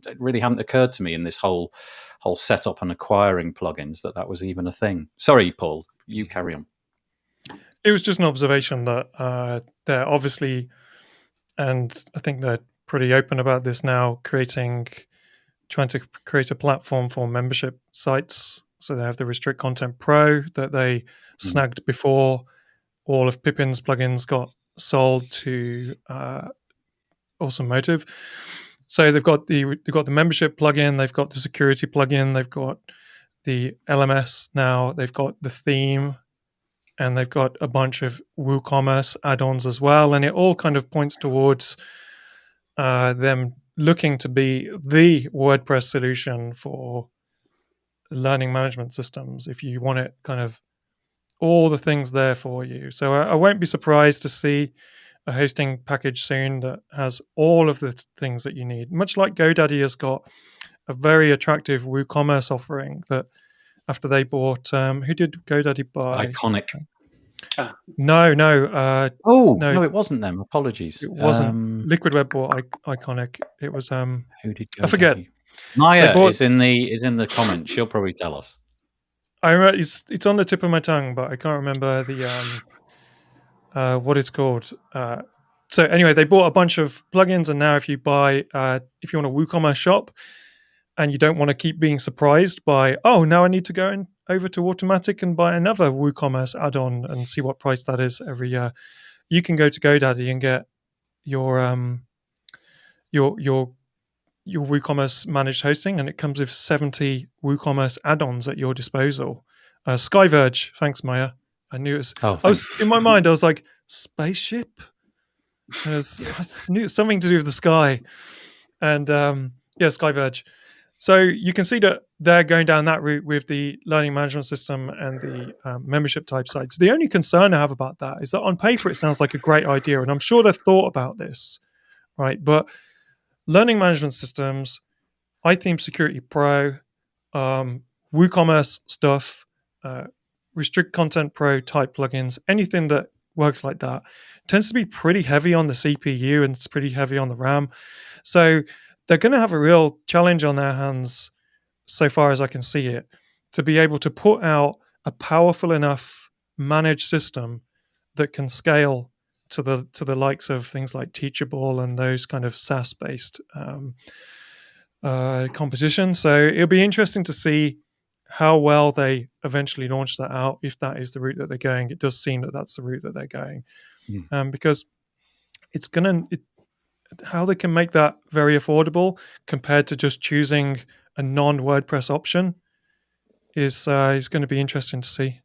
it really hadn't occurred to me in this whole setup and acquiring plugins that was even a thing. Sorry, Paul, you carry on.
It was just an observation that they're obviously, and I think they're pretty open about this now, trying to create a platform for membership sites. So they have the Restrict Content Pro that they snagged before all of Pippin's plugins got sold to Awesome Motive. So they've got the membership plugin, they've got the security plugin, they've got the LMS now, they've got the theme, and they've got a bunch of WooCommerce add-ons as well. And it all kind of points towards them looking to be the WordPress solution for learning management systems. If you want it, kind of all the things there for you. So I won't be surprised to see a hosting package soon that has all of the things that you need. Much like GoDaddy has got a very attractive WooCommerce offering that after they bought, who did GoDaddy buy?
Iconic.
No.
No, it wasn't them. Apologies.
It wasn't. Liquid Web bought Iconic. It was
who did GoDaddy?
I forget.
Maya is in the comments. She'll probably tell us.
It's on the tip of my tongue, but I can't remember the what it's called. So anyway, they bought a bunch of plugins, and now if you want a WooCommerce shop, and you don't want to keep being surprised by, now I need to go over to Automatic and buy another WooCommerce add-on and see what price that is every year, you can go to GoDaddy and get your WooCommerce managed hosting, and it comes with 70 WooCommerce add-ons at your disposal. Skyverge, thanks Maya. I knew it was. In my mind, I was like, spaceship. And I knew something to do with the sky, and Skyverge. So you can see that they're going down that route with the learning management system and the membership type sites. The only concern I have about that is that on paper it sounds like a great idea, and I'm sure they've thought about this, right? But learning management systems, iTheme Security Pro, WooCommerce stuff, Restrict Content Pro type plugins, anything that works like that tends to be pretty heavy on the CPU and it's pretty heavy on the RAM. So they're going to have a real challenge on their hands, so far as I can see it, to be able to put out a powerful enough managed system that can scale to the likes of things like Teachable and those kind of SaaS-based competition. So it'll be interesting to see how well they eventually launch that out, if that is the route that they're going. It does seem that that's the route that they're going, because it's how they can make that very affordable compared to just choosing a non-WordPress option is going to be interesting to see.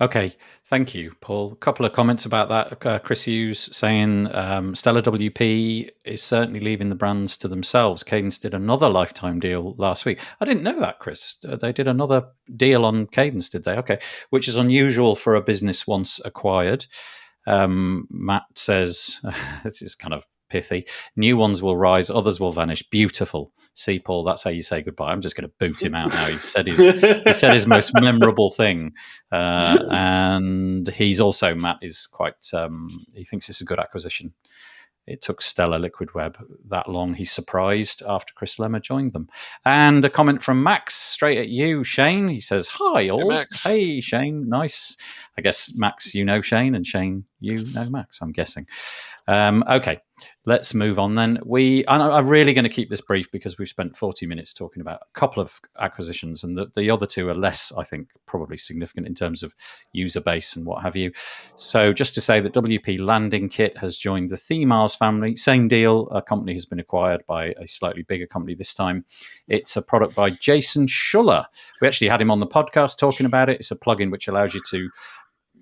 Okay, thank you, Paul. A couple of comments about that. Chris Hughes saying Stellar WP is certainly leaving the brands to themselves. Cadence did another lifetime deal last week. I didn't know that, Chris. They did another deal on Cadence, did they? Okay, which is unusual for a business once acquired. Matt says, this is kind of pithy. New ones will rise, others will vanish. Beautiful. See, Paul, that's how you say goodbye. I'm just going to boot him out now. He said his most memorable thing, and he's also, Matt is quite. He thinks it's a good acquisition. It took Stellar Liquid Web that long. He's surprised after Chris Lemmer joined them. And a comment from Max, straight at you, Shane. He says, "Hi all."
Hey, Max.
Hey, Shane. Nice. I guess Max, you know Shane, and Shane, you know Max. I'm guessing. Okay, let's move on then. I'm really going to keep this brief because we've spent 40 minutes talking about a couple of acquisitions, and the other two are less, I think, probably significant in terms of user base and what have you. So just to say that WP Landing Kit has joined the Themars family. Same deal. A company has been acquired by a slightly bigger company this time. It's a product by Jason Schuller. We actually had him on the podcast talking about it. It's a plugin which allows you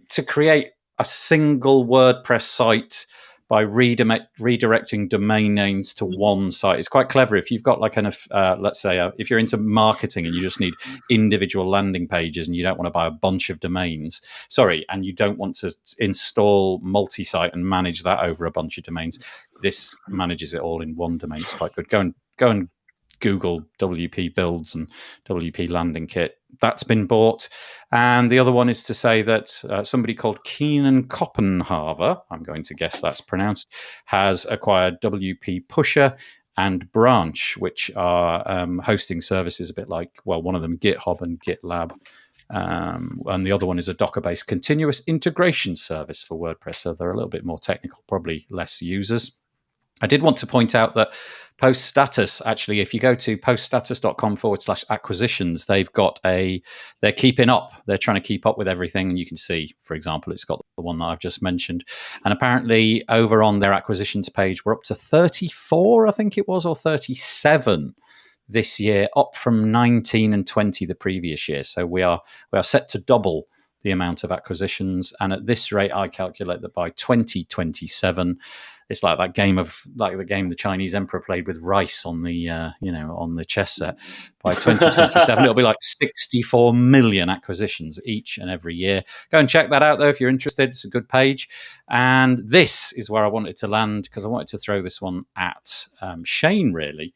to create a single WordPress site by redirecting domain names to one site. It's quite clever. If you've got like let's say, if you're into marketing and you just need individual landing pages and you don't want to buy a bunch of domains, and you don't want to install multi-site and manage that over a bunch of domains, this manages it all in one domain. It's quite good. Go and Google WP Builds and WP Landing Kit. That's been bought. And the other one is to say that somebody called Keenan Koppenhaver, I'm going to guess that's pronounced, has acquired WP Pusher and Branch, which are hosting services a bit like, well, one of them GitHub and GitLab. And the other one is a Docker-based continuous integration service for WordPress. So they're a little bit more technical, probably less users. I did want to point out that Post Status, actually, if you go to poststatus.com/acquisitions, they're keeping up. They're trying to keep up with everything. And you can see, for example, it's got the one that I've just mentioned. And apparently over on their acquisitions page, we're up to 34, I think it was, or 37 this year, up from 19 and 20 the previous year. So we are set to double the amount of acquisitions. And at this rate, I calculate that by 2027, it's like the game the Chinese emperor played with rice on the on the chess set. By 2027, it'll be like 64 million acquisitions each and every year. Go and check that out, though, if you're interested. It's a good page. And this is where I wanted to land, because I wanted to throw this one at Shane, really.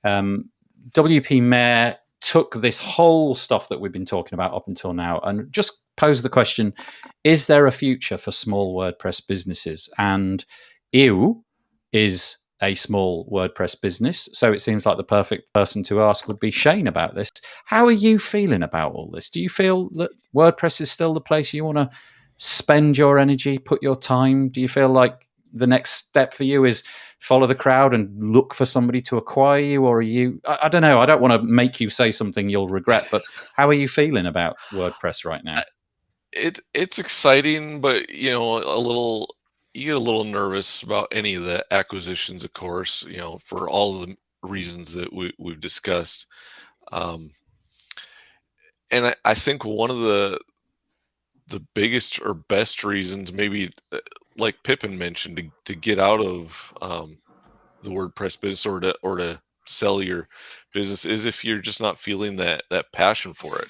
WP Mayor took this whole stuff that we've been talking about up until now and just posed the question, is there a future for small WordPress businesses? And EU is a small WordPress business, so it seems like the perfect person to ask would be Shane about this. How are you feeling about all this? Do you feel that WordPress is still the place you want to spend your energy, put your time? Do you feel like the next step for you is follow the crowd and look for somebody to acquire you? Or are you, I don't know, I don't want to make you say something you'll regret, but how are you feeling about WordPress right now?
It's exciting, but you get a little nervous about any of the acquisitions, of course, for all of the reasons that we've discussed. And I think one of the biggest or best reasons, maybe like Pippin mentioned, to get out of the WordPress business or to sell your business is if you're just not feeling that passion for it.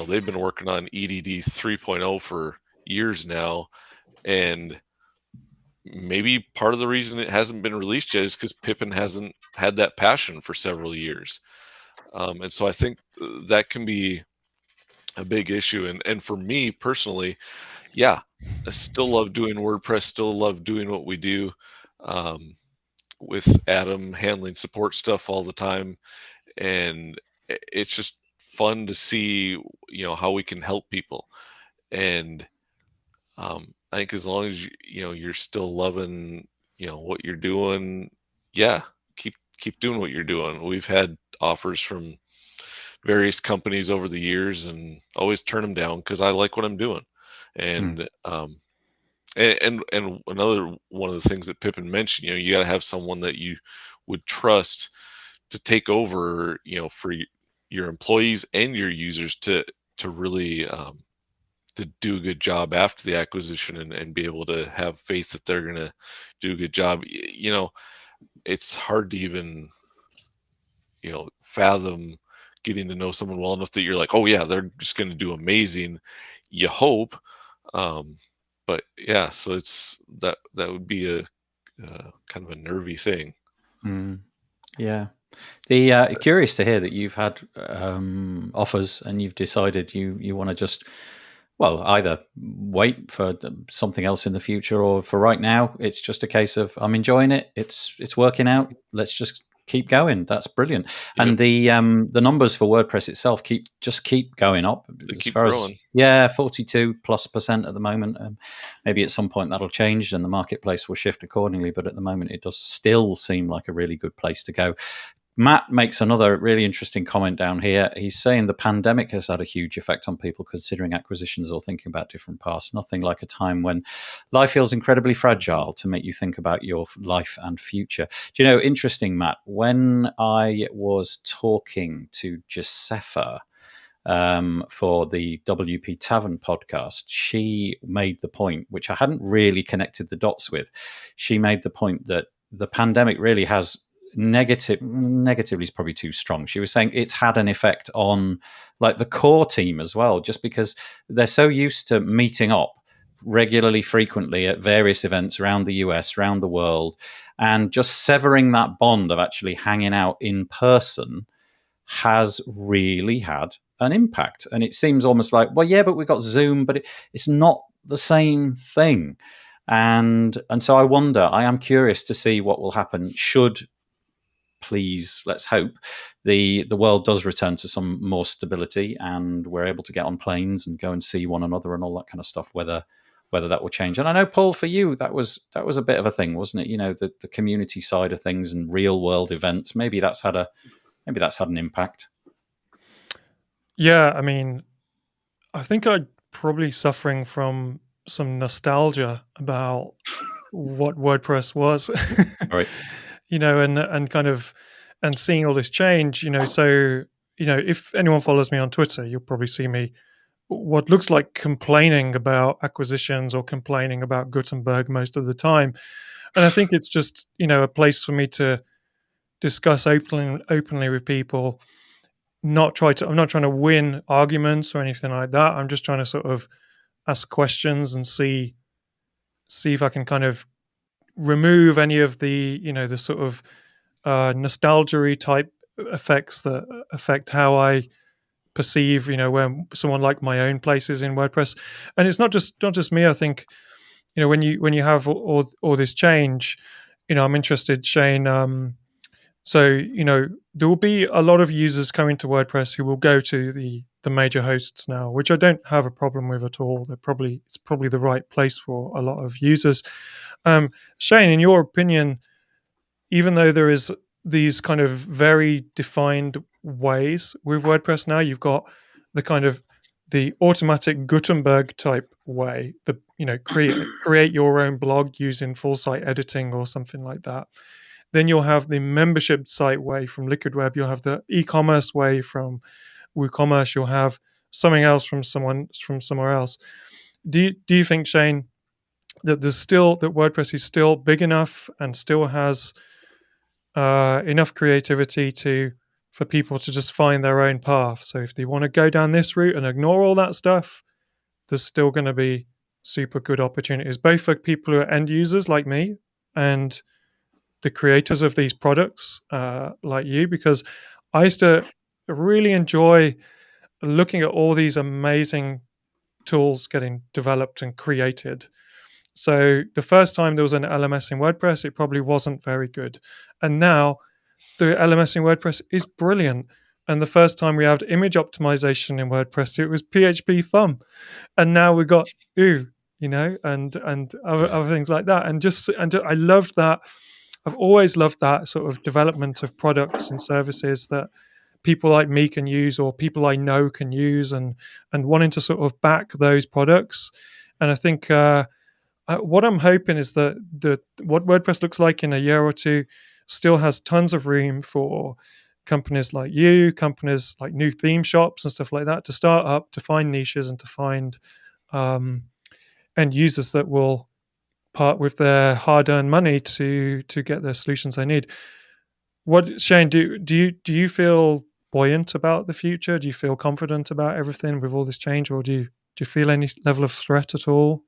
They've been working on EDD 3.0 for years now, and maybe part of the reason it hasn't been released yet is because Pippin hasn't had that passion for several years. And so I think that can be a big issue. And for me personally, yeah, I still love doing WordPress, still love doing what we do with Adam handling support stuff all the time. And it's just fun to see, how we can help people. And I think as long as you're still loving, what you're doing, yeah, keep doing what you're doing. We've had offers from various companies over the years and always turn them down because I like what I'm doing. And and another one of the things that Pippin mentioned, you got to have someone that you would trust to take over, for your employees and your users to really to do a good job after the acquisition and be able to have faith that they're going to do a good job. It's hard to even, fathom getting to know someone well enough that you're like, oh yeah, they're just going to do amazing. You hope. But yeah, so it's that would be a kind of a nervy thing.
Yeah. Curious to hear that you've had offers and you've decided you want to just, either wait for something else in the future, or for right now, it's just a case of I'm enjoying it. It's working out. Let's just keep going. That's brilliant. Yep. And the numbers for WordPress itself keep going up.
They keep growing.
42+% at the moment. Maybe at some point that'll change and the marketplace will shift accordingly. But at the moment, it does still seem like a really good place to go. Matt makes another really interesting comment down here. He's saying the pandemic has had a huge effect on people considering acquisitions or thinking about different paths. Nothing like a time when life feels incredibly fragile to make you think about your life and future. Do you know, interesting, Matt, when I was talking to Josefa for the WP Tavern podcast, she made the point, which I hadn't really connected the dots with. She made the point that the pandemic really has negatively is probably too strong. She was saying it's had an effect on like the core team as well, just because they're so used to meeting up regularly, frequently at various events around the US, around the world, and just severing that bond of actually hanging out in person has really had an impact. And it seems almost like, well, yeah, but we've got Zoom, but it's not the same thing. And so I am curious to see what will happen should, please, let's hope, the world does return to some more stability and we're able to get on planes and go and see one another and all that kind of stuff, whether that will change. And I know, Paul, for you, that was a bit of a thing, wasn't it? You know, the community side of things and real world events, maybe that's had an impact.
Yeah, I mean, I think I'm probably suffering from some nostalgia about what WordPress was.
Right.
You know, and kind of, and seeing all this change, you know, so, you know, if anyone follows me on Twitter, you'll probably see me what looks like complaining about acquisitions or complaining about Gutenberg most of the time. And I think it's just, you know, a place for me to discuss openly with people, I'm not trying to win arguments or anything like that. I'm just trying to sort of ask questions and see if I can kind of remove any of the, you know, the sort of nostalgia type effects that affect how I perceive, you know, when someone like my own places in WordPress. And it's not just me. I think, you know, when you have all this change, you know, I'm interested, Shane. So, you know, there will be a lot of users coming to WordPress who will go to the major hosts now, which I don't have a problem with at all. It's probably the right place for a lot of users. Shane, in your opinion, even though there is these kind of very defined ways with WordPress now, you've got the kind of the automatic Gutenberg type way, the, you know, create your own blog using full site editing or something like that. Then you'll have the membership site way from Liquid Web. You'll have the e-commerce way from WooCommerce. You'll have something else from somewhere else. Do you think, Shane, that WordPress is still big enough and still has enough creativity for people to just find their own path? So if they want to go down this route and ignore all that stuff, there's still going to be super good opportunities, both for people who are end users like me and the creators of these products like you, because I used to really enjoy looking at all these amazing tools getting developed and created. So the first time there was an LMS in WordPress, it probably wasn't very good. And now the LMS in WordPress is brilliant. And the first time we had image optimization in WordPress, it was PHP Thumb. And now we've got OO, you know, and other things like that. And I loved that. I've always loved that sort of development of products and services that people like me can use, or people I know can use, and wanting to sort of back those products. And I think what I'm hoping is that what WordPress looks like in a year or two still has tons of room for companies like you, companies like new theme shops and stuff like that to start up, to find niches and to find end users that will part with their hard-earned money to get their solutions they need. What, Shane, do you feel buoyant about the future? Do you feel confident about everything with all this change, or do you feel any level of threat at all?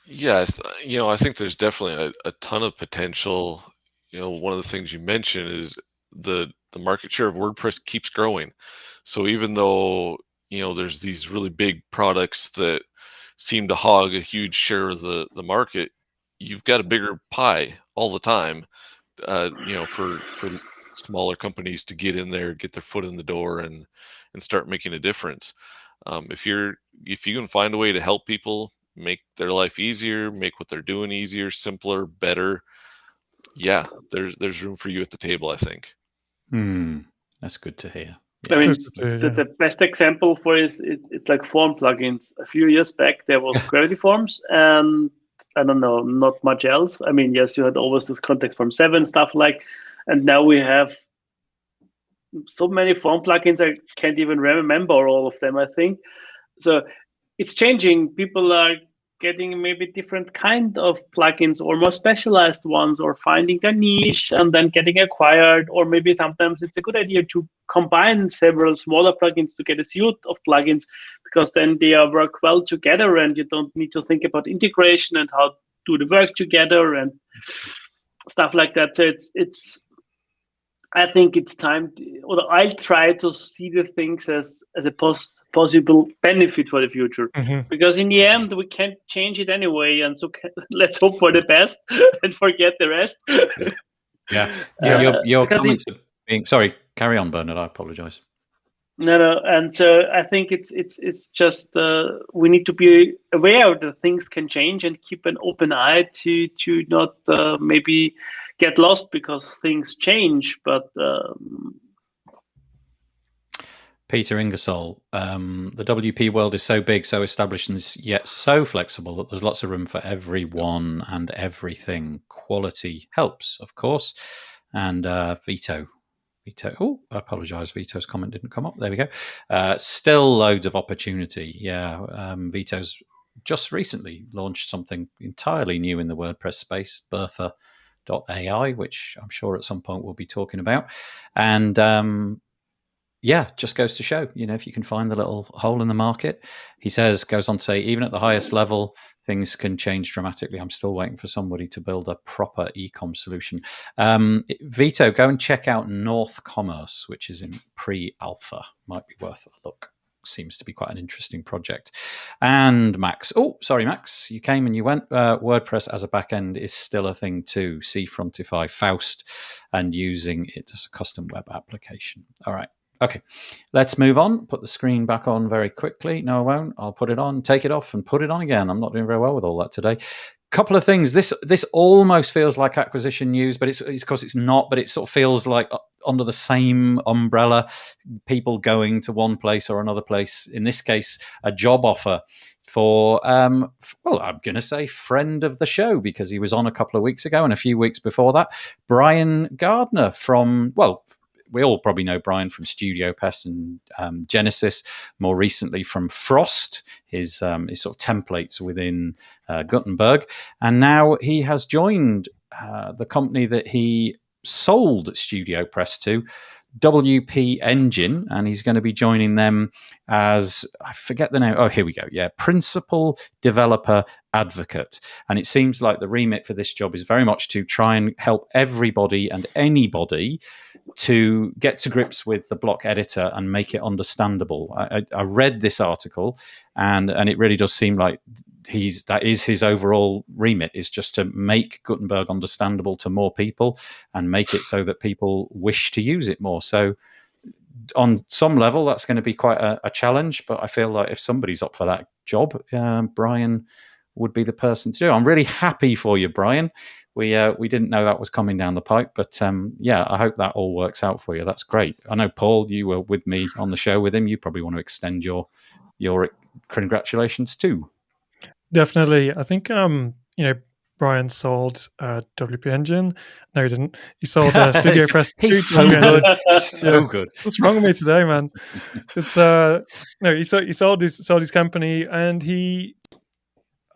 Yeah, I think there's definitely a ton of potential. You know, one of the things you mentioned is the market share of WordPress keeps growing. So even though, you know, there's these really big products that seem to hog a huge share of the market, you've got a bigger pie all the time, you know, for smaller companies to get in there, get their foot in the door and start making a difference. If you can find a way to help people, make their life easier, make what they're doing easier, simpler, better, yeah, there's room for you at the table, I think.
That's good to hear.
I mean, the best example for it's like form plugins. A few years back, there was Gravity Forms, and I don't know, not much else. I mean, yes, you had always this Contact Form 7 stuff like, and now we have so many form plugins. I can't even remember all of them, I think. So it's changing. People are getting maybe different kind of plugins or more specialized ones, or finding their niche and then getting acquired. Or maybe sometimes it's a good idea to combine several smaller plugins to get a suite of plugins, because then they work well together and you don't need to think about integration and how to do the work together and stuff like that. So I think it's time or I'll try to see the things as a possible benefit for the future, because in the end we can't change it anyway, and so let's hope for the best and forget the rest.
Your comments are being sorry. Carry on, Bernhard. I apologize.
No, and so I think it's just we need to be aware that things can change and keep an open eye to not maybe get lost because things change. But
Peter Ingersoll, the WP world is so big, so established, and yet so flexible that there's lots of room for everyone and everything. Quality helps, of course. And Vito, oh, I apologise. Vito's comment didn't come up. There we go. Still loads of opportunity. Yeah, Vito's just recently launched something entirely new in the WordPress space, Bertha.ai, which I'm sure at some point we'll be talking about. And just goes to show, if you can find the little hole in the market. He goes on to say, even at the highest level, things can change dramatically. I'm still waiting for somebody to build a proper e-com solution. Vito, go and check out North Commerce, which is in pre-alpha. Might be worth a look. Seems to be quite an interesting project. And Max, Max, you came and you went. WordPress as a backend is still a thing too. See Frontify, Faust, and using it as a custom web application. All right. Okay, let's move on. Put the screen back on very quickly. No, I won't. I'll put it on, take it off, and put it on again. I'm not doing very well with all that today. Couple of things. This almost feels like acquisition news, but it's of course it's not. But it sort of feels like under the same umbrella, people going to one place or another place. In this case, a job offer for I'm going to say friend of the show, because he was on a couple of weeks ago, and a few weeks before that, Brian Gardner from we all probably know Brian from Studio Pest and Genesis, more recently from Frost, his sort of templates within Gutenberg. And now he has joined the company that he sold Studio Press to, WP Engine, and he's going to be joining them as, I forget the name. Oh, here we go. Yeah, Principal Developer Advocate. And it seems like the remit for this job is very much to try and help everybody and anybody to get to grips with the block editor and make it understandable. I read this article, and it really does seem like that is his overall remit, is just to make Gutenberg understandable to more people and make it so that people wish to use it more. So on some level, that's going to be quite a challenge, but I feel like if somebody's up for that job, Brian would be the person to do. I'm really happy for you, Brian. We didn't know that was coming down the pipe, but I hope that all works out for you. That's great. I know, Paul, you were with me on the show with him. You probably want to extend your congratulations too.
Definitely. I think Brian sold WP Engine. No, he didn't. He sold Studio Press.
He's so good. So good.
What's wrong with me today, man? It's he sold his company, and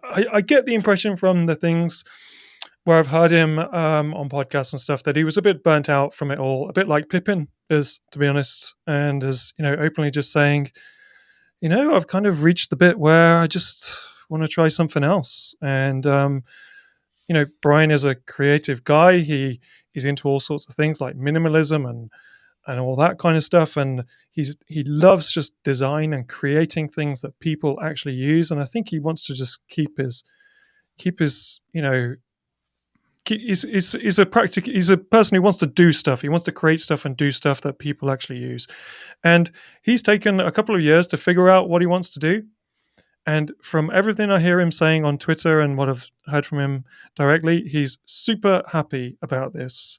I get the impression from the things where I've heard him on podcasts and stuff that he was a bit burnt out from it all, a bit like Pippin is, to be honest, and is openly just saying, I've kind of reached the bit where I just want to try something else. And Brian is a creative guy. He's into all sorts of things like minimalism and all that kind of stuff, and he loves just design and creating things that people actually use. And I think he wants to just keep his he's a person who wants to do stuff. He wants to create stuff and do stuff that people actually use. And he's taken a couple of years to figure out what he wants to do. And from everything I hear him saying on Twitter and what I've heard from him directly, he's super happy about this.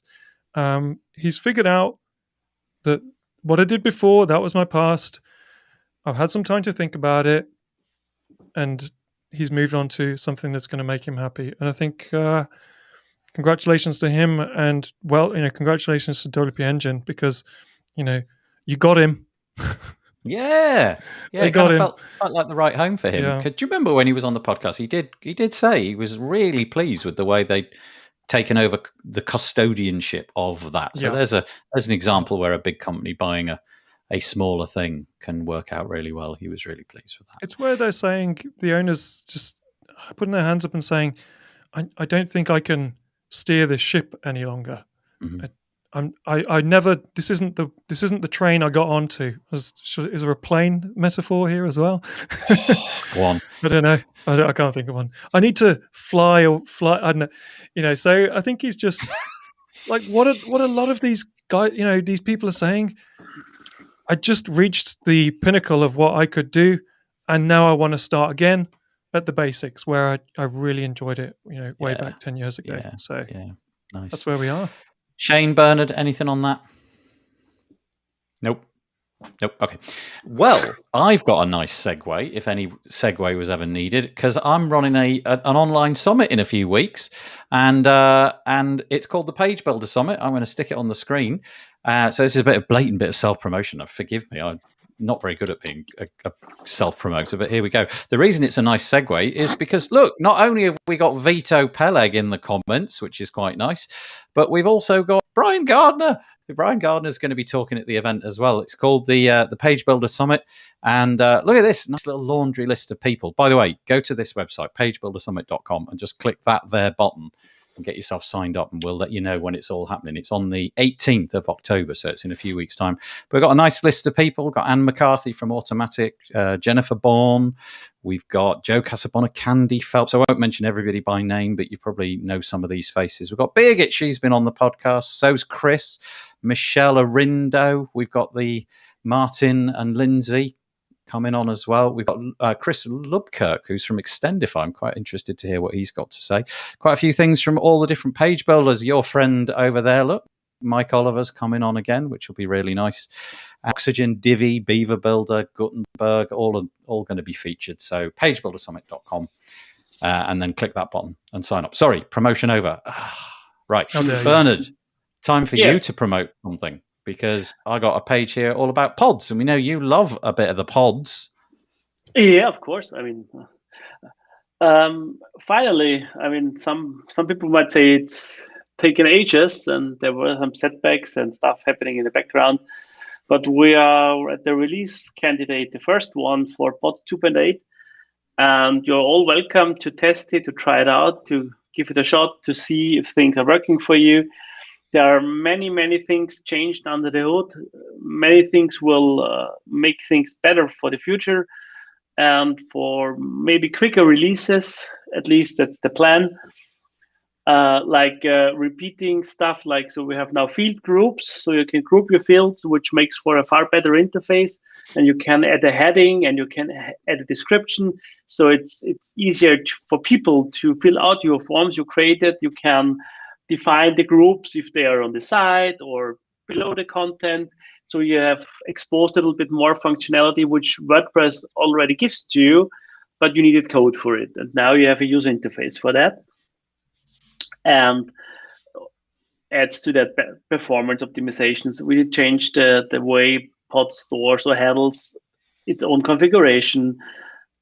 He's figured out that what I did before, that was my past. I've had some time to think about it, and he's moved on to something that's going to make him happy. And I think congratulations to him, and congratulations to WP Engine, because you got him.
Yeah,
They
it
got
kind of
him.
felt like the right home for him.
Yeah.
'Cause do you remember when he was on the podcast? He did say he was really pleased with the way they'd taken over the custodianship of that. So
Yeah.
there's an example where a big company buying a smaller thing can work out really well. He was really pleased with that.
It's where they're saying, the owners just putting their hands up and saying, I don't think I can steer this ship any longer.
Mhm.
I never. This isn't the train I got onto. Is there a plane metaphor here as well?
Go on.
I don't know. I can't think of one. I need to fly. I don't know. So I think he's just like what a lot of these guys. These people are saying. I just reached the pinnacle of what I could do, and now I want to start again at the basics where I really enjoyed it. Way back 10 years ago.
Yeah.
So
Yeah. Nice.
that's where we are.
Shane, Bernhard, anything on that? Nope. Okay. Well, I've got a nice segue, if any segue was ever needed, because I'm running an online summit in a few weeks, and it's called the Page Builder Summit. I'm going to stick it on the screen. So this is a blatant bit of self-promotion. Forgive me. I'm not very good at being a self-promoter, but here we go. The reason it's a nice segue is because, look, not only have we got Vito Peleg in the comments, which is quite nice, but we've also got Brian Gardner. Brian Gardner is going to be talking at the event as well. It's called the Page Builder Summit. And look at this nice little laundry list of people. By the way, go to this website, pagebuildersummit.com, and just click that there button and get yourself signed up, and we'll let you know when it's all happening. It's on the 18th of October, so it's in a few weeks' time. But we've got a nice list of people. We've got Anne McCarthy from Automatic, Jennifer Bourne. We've got Joe Casabona, Candy Phelps. I won't mention everybody by name, but you probably know some of these faces. We've got Birgit. She's been on the podcast. So's Chris. Michelle Arindo. We've got the Martin and Lindsay coming on as well. We've got Chris Lubkirk, who's from Extendify. I'm quite interested to hear what he's got to say. Quite a few things from all the different page builders. Your friend over there, look, Mike Oliver's coming on again, which will be really nice. Oxygen, Divi, Beaver Builder, Gutenberg, all going to be featured. So pagebuildersummit.com, and then click that button and sign up. Sorry, promotion over. Right, Bernhard, time for you to promote something, because I got a page here all about pods, and we know you love a bit of the pods.
Yeah, of course. I mean, finally, I mean, some people might say it's taken ages, and there were some setbacks and stuff happening in the background. But we are at the release candidate, the first one for Pods 2.8, and you're all welcome to test it, to try it out, to give it a shot, to see if things are working for you. There are many, many things changed under the hood. Many things will make things better for the future, and for maybe quicker releases. At least that's the plan. Repeating stuff, so we have now field groups, so you can group your fields, which makes for a far better interface, and you can add a heading and you can add a description, so it's easier for people to fill out your forms you created. You can define the groups if they are on the side or below the content, so you have exposed a little bit more functionality which WordPress already gives to you, but you needed code for it, and now you have a user interface for that. And adds to that performance optimizations. We changed the way Pod stores or handles its own configuration.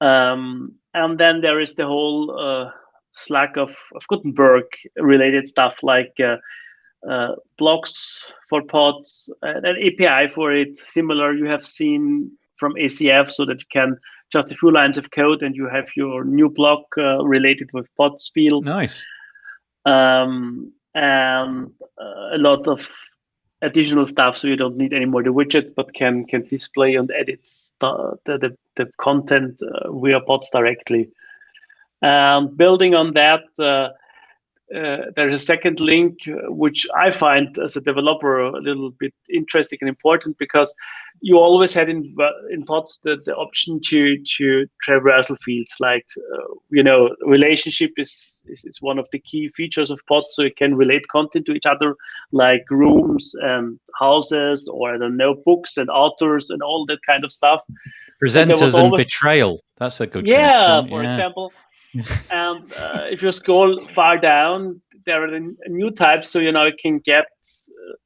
And then there is the whole slack of Gutenberg related stuff, like blocks for pods, an API for it, similar you have seen from ACF, so that you can just a few lines of code and you have your new block related with pods fields.
Nice.
And a lot of additional stuff, so you don't need anymore the widgets, but can display and edit the content via pods directly. Building on that, there's a second link which I find as a developer a little bit interesting and important, because you always had in pods the option to traversal fields, relationship is one of the key features of pods, so you can relate content to each other, like rooms and houses, or I don't know, books and authors and all that kind of stuff.
Presenters and betrayal, that's a good connection.
For example. And if you scroll far down, there are new types, so you can get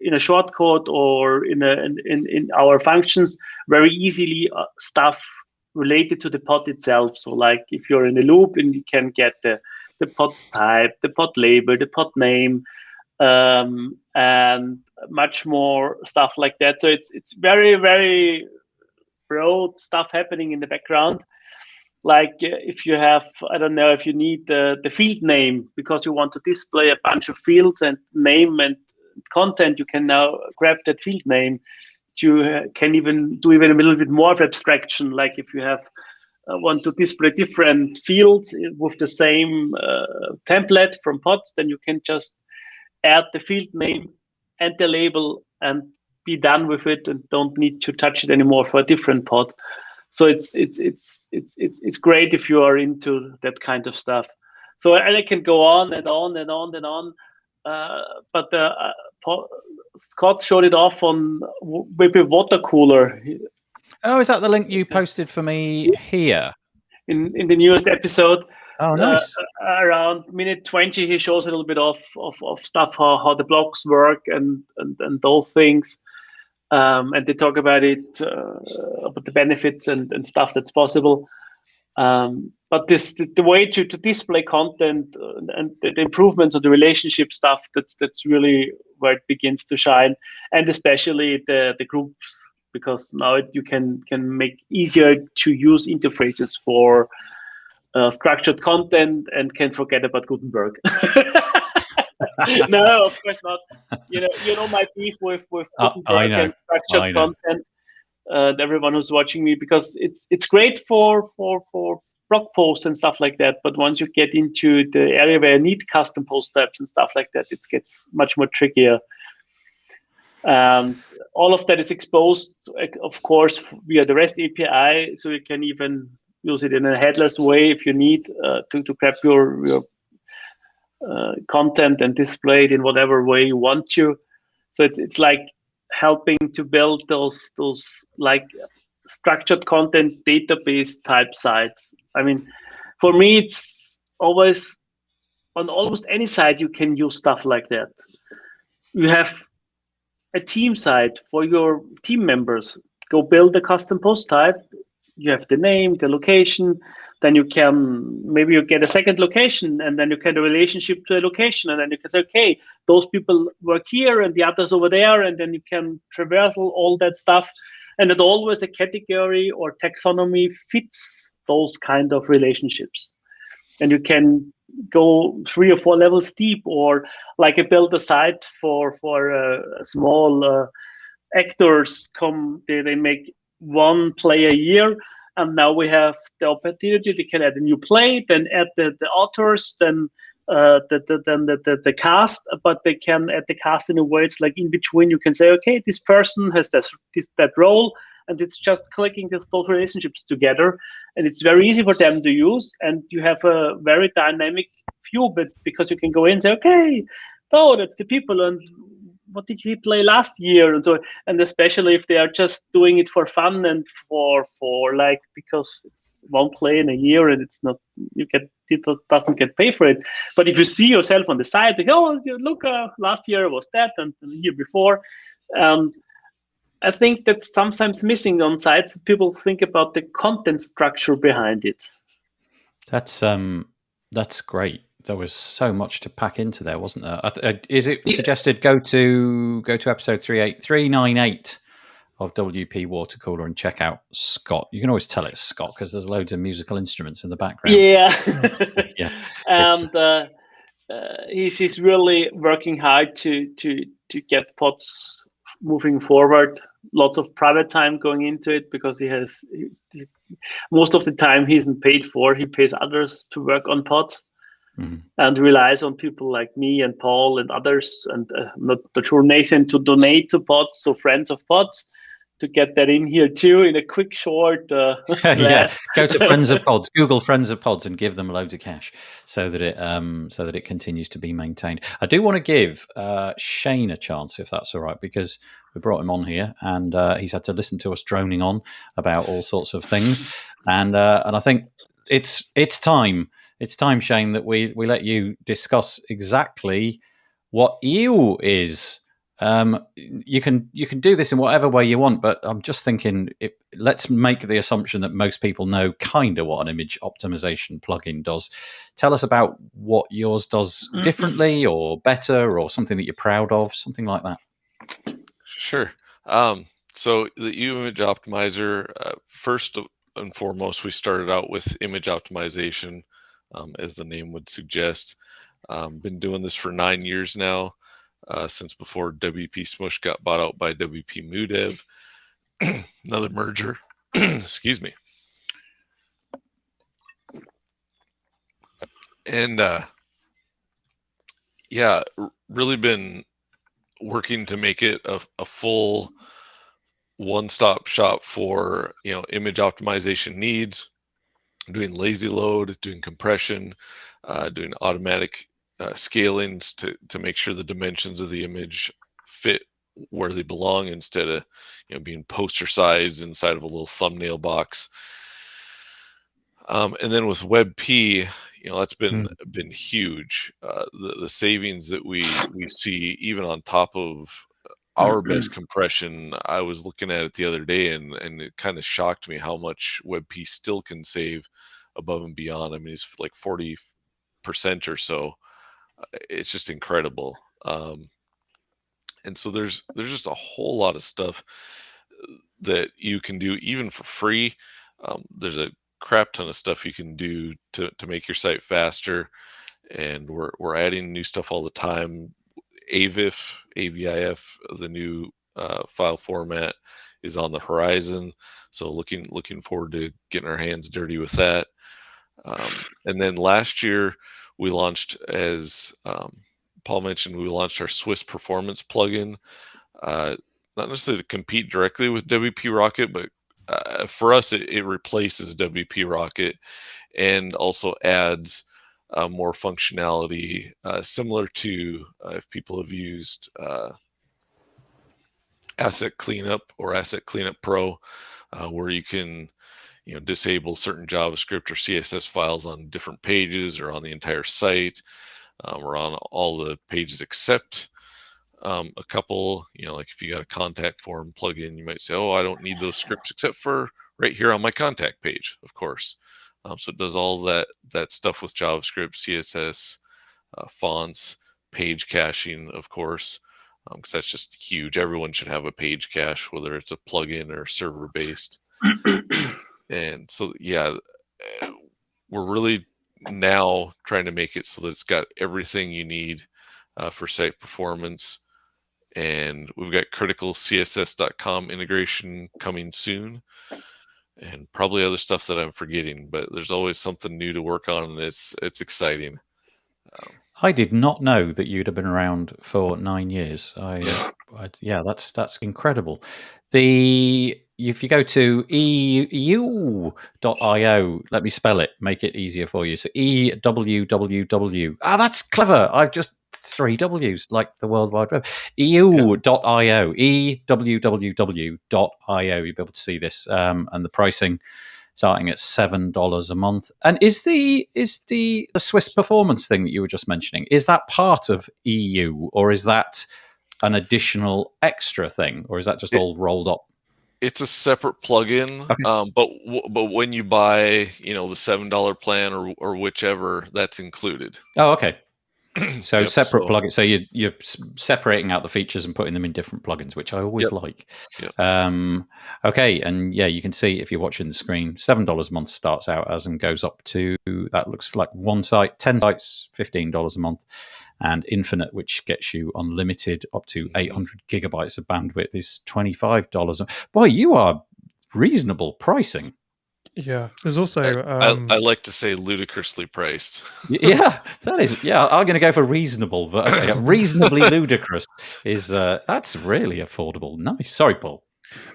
in a shortcode or in our functions very easily stuff related to the pod itself. So like if you're in a loop, and you can get the pod type, the pod label, the pod name, and much more stuff like that. So it's very, very broad stuff happening in the background. Like if you have, I don't know, if you need the field name because you want to display a bunch of fields and name and content, you can now grab that field name. You can even do a little bit more of abstraction. Like if you have want to display different fields with the same template from pods, then you can just add the field name and the label and be done with it, and don't need to touch it anymore for a different pod. So it's great if you are into that kind of stuff. So I can go on and on and on and on. But Scott showed it off on maybe water cooler.
Oh, is that the link you posted for me here? In
the newest episode.
Oh, nice.
Around minute 20, he shows a little bit of stuff, how the blocks work and those things. And they talk about it, about the benefits and stuff that's possible. But the way to display content and the improvements of the relationship stuff, that's really where it begins to shine, and especially the groups, because now you can make easier to use interfaces for structured content and can forget about Gutenberg. No, of course not. You know my beef with Gutenberg and structured content. Everyone who's watching me, because it's great for blog posts and stuff like that. But once you get into the area where you need custom post types and stuff like that, it gets much more trickier. All of that is exposed, of course, via the REST API, so you can even use it in a headless way if you need to grab your content and display it in whatever way you want to. So it's like helping to build those like structured content database type sites. I mean, for me, it's always on almost any site you can use stuff like that. You have a team site for your team members. Go build a custom post type. You have the name, the location. Then you get a second location, and then you get a relationship to a location, and then you can say, okay, those people work here and the others over there, and then you can traversal all that stuff. And it always a category or taxonomy fits those kind of relationships. And you can go 3 or 4 levels deep, or like I built a site for small actors. They make 1 play a year. And now we have the opportunity. They can add a new play, then add the authors, then the cast. But they can add the cast in a way it's like in between. You can say, okay, this person has that role, and it's just clicking those relationships together, and it's very easy for them to use. And you have a very dynamic view, but because you can go in and say, okay, oh, that's the people, and what did he play last year, and so, and especially if they are just doing it for fun and for like, because it's 1 play in a year and it's not, it doesn't get paid for it. But if you see yourself on the side, like, oh, look, last year was that, and the year before. I think that's sometimes missing on sites. People think about the content structure behind it.
That's great. There was so much to pack into there, wasn't there? Is it suggested go to episode 398 of WP Water Cooler and check out Scott? You can always tell it's Scott because there's loads of musical instruments in the background.
Yeah,
yeah.
And he's really working hard to get pods moving forward. Lots of private time going into it because he most of the time he isn't paid for. He pays others to work on pods. Mm-hmm. And relies on people like me and Paul and others, and not sure Nathan to donate to pods, so friends of pods, to get that in here too in a quick short.
Yeah, go to Friends of Pods, Google Friends of Pods, and give them loads of cash so that it continues to be maintained. I do want to give Shane a chance, if that's all right, because we brought him on here and he's had to listen to us droning on about all sorts of things, and I think it's time. it's time, Shane, that we let you discuss exactly what EU is. You can do this in whatever way you want, but I'm just thinking, let's make the assumption that most people know kind of what an image optimization plugin does. Tell us about what yours does differently or better, or something that you're proud of, something like that.
Sure. So the image optimizer, first and foremost, we started out with image optimization, as the name would suggest. Been doing this for 9 years now, since before WP Smush got bought out by WP MooDev, another merger. Excuse me. And yeah, really been working to make it a full one-stop shop for image optimization needs, doing lazy load, doing compression, doing automatic scalings to make sure the dimensions of the image fit where they belong, instead of being poster sized inside of a little thumbnail box. And then with WebP, that's been huge. The savings that we see, even on top of our best compression. I was looking at it the other day, and it kind of shocked me how much WebP still can save above and beyond. I mean, it's like 40% or so. It's just incredible. And so there's just a whole lot of stuff that you can do even for free. There's a crap ton of stuff you can do to make your site faster, and we're adding new stuff all the time. AVIF, the new file format, is on the horizon, so looking forward to getting our hands dirty with that. And then last year we launched, as Paul mentioned, we launched our Swiss performance plugin, not necessarily to compete directly with WP Rocket, but for us it replaces WP Rocket and also adds more functionality, similar to if people have used Asset Cleanup or Asset Cleanup Pro, where you can disable certain JavaScript or CSS files on different pages or on the entire site, or on all the pages except a couple. Like if you got a contact form plugin, you might say, oh, I don't need those scripts except for right here on my contact page, of course. So it does all that stuff with JavaScript, CSS, fonts, page caching, of course, because that's just huge. Everyone should have a page cache, whether it's a plugin or server-based. And so, yeah, we're really now trying to make it so that it's got everything you need for site performance. And we've got critical CSS.com integration coming soon, and probably other stuff that I'm forgetting, but there's always something new to work on, and it's exciting.
I did not know that you'd have been around for 9 years. Yeah, that's incredible. If you go to EU.io, let me spell it, make it easier for you. So EWWW. That's clever. I've just 3 W's, like the World Wide Web. EU.io, EWWW.io. You'll be able to see this, and the pricing starting at $7 a month. And is the Swiss performance thing that you were just mentioning, is that part of EU, or is that an additional extra thing, or is that just all rolled up?
It's a separate plugin, okay. But when you buy, the $7 plan or whichever, that's included.
Oh, okay. So separate plugins. So you're separating out the features and putting them in different plugins, which I always like. Okay, and yeah, you can see if you're watching the screen, $7 a month starts out as, and goes up to, that looks like one site, 10 sites, $15 a month, and Infinite, which gets you unlimited up to 800 gigabytes of bandwidth, is $25. Boy, you are reasonable pricing.
Yeah, there's also
I like to say ludicrously priced.
Yeah, that is. Yeah, I'm going to go for reasonable, but reasonably ludicrous is that's really affordable. Nice. Sorry, Paul.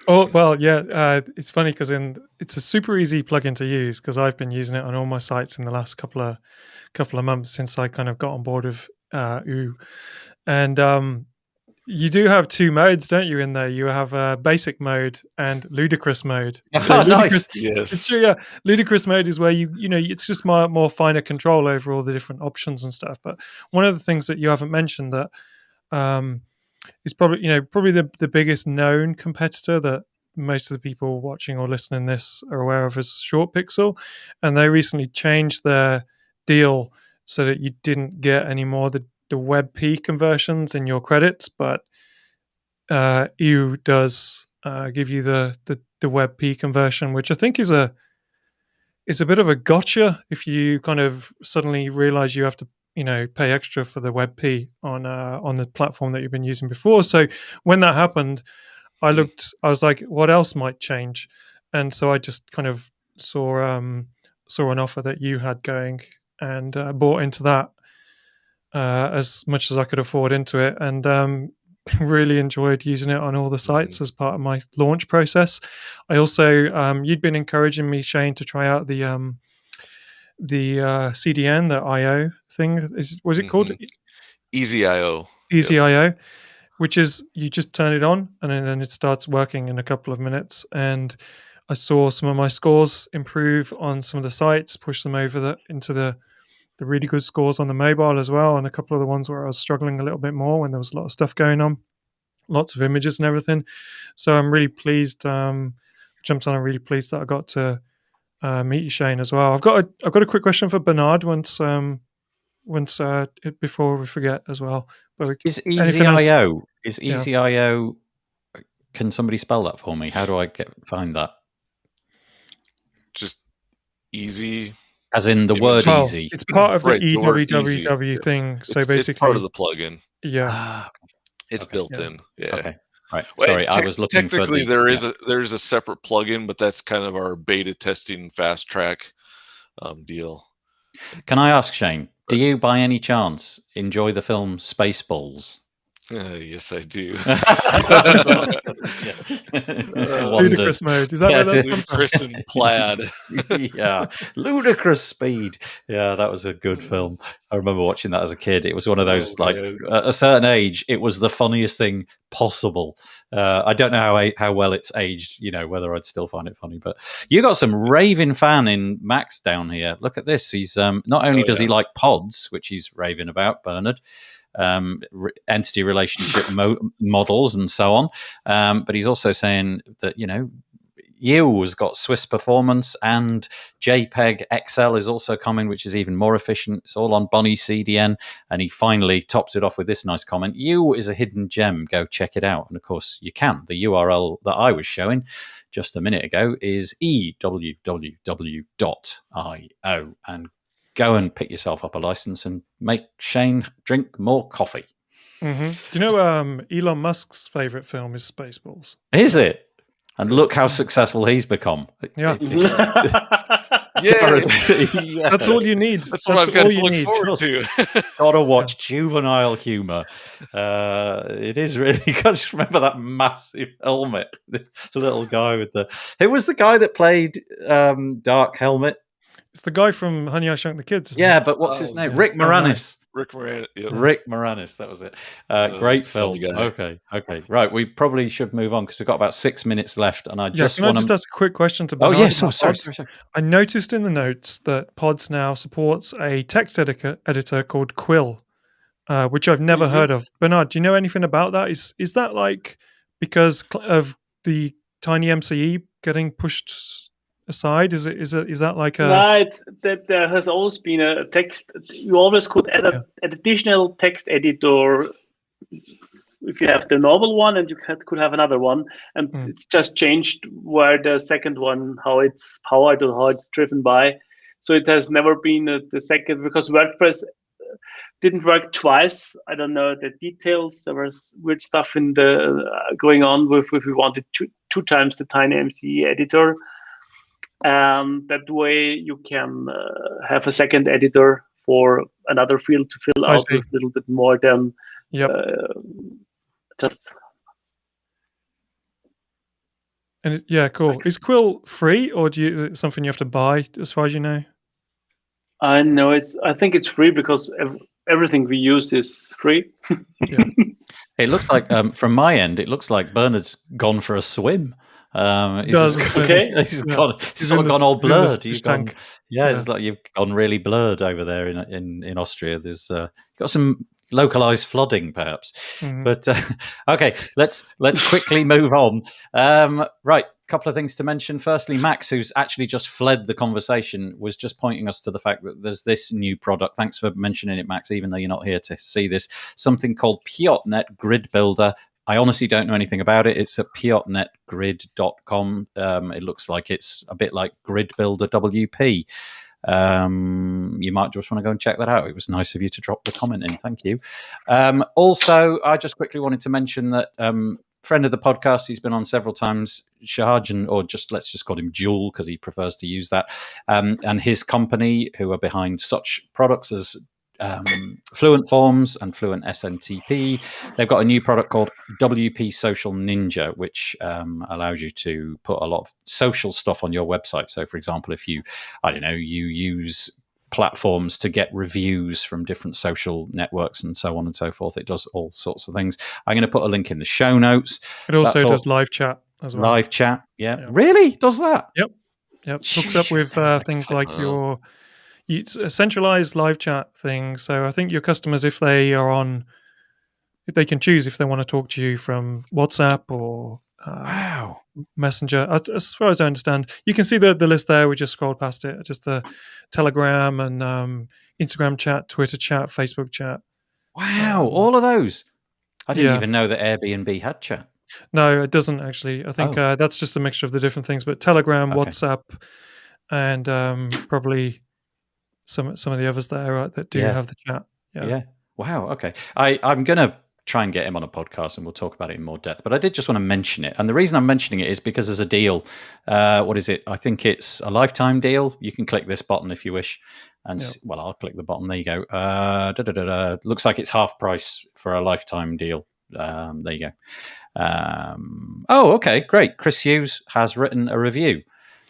Oh well, yeah. It's funny because it's a super easy plugin to use, because I've been using it on all my sites in the last couple of months since I kind of got on board with EU, and You do have two modes, don't you? In there, you have basic mode and ludicrous mode.
Oh, nice.
Yes.
It's true, yeah. Ludicrous mode is where it's just more finer control over all the different options and stuff. But one of the things that you haven't mentioned that is probably the biggest known competitor that most of the people watching or listening this are aware of is Short Pixel, and they recently changed their deal so that you didn't get any more the WebP conversions in your credits, but EU does give you the WebP conversion, which I think is a bit of a gotcha if you kind of suddenly realize you have to pay extra for the WebP on the platform that you've been using before. So when that happened, I was like, what else might change? And so I just kind of saw an offer that you had going and bought into that as much as I could afford into it, and really enjoyed using it on all the sites as part of my launch process. I also you'd been encouraging me, Shane, to try out the CDN, the IO thing. Was it called
Easy IO?
Easy IO, which is you just turn it on and then it starts working in a couple of minutes. And I saw some of my scores improve on some of the sites, push them over into the really good scores on the mobile as well, and a couple of the ones where I was struggling a little bit more when there was a lot of stuff going on, lots of images and everything. So I'm really pleased. Jumped on. I'm really pleased that I got to meet you, Shane, as well. I've got a quick question for Bernhard before we forget as well. But
is Easy.io? Is Easy.io? Can somebody spell that for me? How do I find that?
Just easy.
As in the word easy.
It's part of the EWWW thing. So basically,
it's part of the plugin.
Yeah,
it's built in. Yeah.
Okay. Right. Sorry, I was looking for
technically there is a separate plugin, but that's kind of our beta testing fast track deal.
Can I ask, Shane? Do you, by any chance, enjoy the film Spaceballs?
Yes, I do.
Ludicrous mode. Is that where that's
ludicrous and plaid?
Yeah, ludicrous speed. Yeah, that was a good film. I remember watching that as a kid. It was one of those at a certain age, it was the funniest thing possible. I don't know how well it's aged. Whether I'd still find it funny. But you got some raving fan in Max down here. Look at this. He's not only does he like pods, which he's raving about, Bernhard. Entity relationship models and so on, but he's also saying that you has got Swiss performance, and JPEG XL is also coming, which is even more efficient. It's all on Bonnie CDN, and he finally tops it off with this nice comment: "You is a hidden gem. Go check it out." And of course, you can. The URL that I was showing just a minute ago is ewww.io, and go and pick yourself up a license and make Shane drink more coffee.
Mm-hmm. Do you know Elon Musk's favorite film is Spaceballs?
Is it? And look how successful he's become.
Yeah. That's all you need.
That's what I've got to look forward to.
Gotta watch juvenile humor. It is really. You can't just remember that massive helmet. The little guy with who was the guy that played Dark Helmet?
It's the guy from Honey, I Shrunk the Kids. Isn't
it? But what's his name? Yeah. Rick Moranis.
Rick Moranis. Yep.
Rick Moranis. That was it. Great film. Okay. Right. We probably should move on because we've got about 6 minutes left, and I just want to
ask a quick question to Bernhard?
Oh yes. Sorry.
I noticed in the notes that Pods now supports a text editor called Quill, which I've never heard of. Bernhard, do you know anything about that? Is that like because of the tiny MCE getting pushed aside? Is that like a?
No, there has always been a text. You always could add an additional text editor if you have the normal one, and you could have another one, and it's just changed where the second one, how it's powered or how it's driven by. So it has never been the second, because WordPress didn't work twice. I don't know the details. There was weird stuff in the going on with if we wanted two times the tiny MCE editor. That way you can have a second editor for another field to fill out with a little bit more than just.
And cool. Is Quill free, or is it something you have to buy, as far as you know?
I know I think it's free because everything we use is free.
It looks like, from my end, it looks like Bernard's gone for a swim.
Okay.
He's sort of gone all blurred. It's like you've gone really blurred over there in Austria. There's got some localized flooding, perhaps.
Mhm.
But okay, let's quickly move on. Right, couple of things to mention. Firstly, Max, who's actually just fled the conversation, was just pointing us to the fact that there's this new product. Thanks for mentioning it, Max, even though you're not here to see this. Something called Piotnet Grid Builder. I honestly don't know anything about it. It's at piotnetgrid.com. It looks like it's a bit like Grid Builder WP. You might just want to go and check that out. It was nice of you to drop the comment in. Thank you. Also, I just quickly wanted to mention that friend of the podcast, he's been on several times, Shahajan, or let's just call him Jewel because he prefers to use that, and his company, who are behind such products as Fluent Forms and Fluent SNTP. They've got a new product called WP Social Ninja, which allows you to put a lot of social stuff on your website. So, for example, if you use platforms to get reviews from different social networks and so on and so forth, it does all sorts of things. I'm going to put a link in the show notes.
It also does live chat as well.
Live chat, yeah. Really? Does that?
Yep. Hooks up with things like it's a centralized live chat thing. So I think your customers, if they can choose if they want to talk to you from WhatsApp or Messenger. As far as I understand, you can see the list there. We just scrolled past it. Just the Telegram and Instagram chat, Twitter chat, Facebook chat.
Wow, all of those. I didn't even know that Airbnb had chat.
No, it doesn't actually. I think that's just a mixture of the different things. But Telegram, WhatsApp, and probably some of the others there that do have the chat. Yeah.
Wow. Okay. I'm going to try and get him on a podcast and we'll talk about it in more depth. But I did just want to mention it. And the reason I'm mentioning it is because there's a deal. What is it? I think it's a lifetime deal. You can click this button if you wish. And I'll click the button. There you go. Looks like it's half price for a lifetime deal. There you go. Okay, great. Chris Hughes has written a review.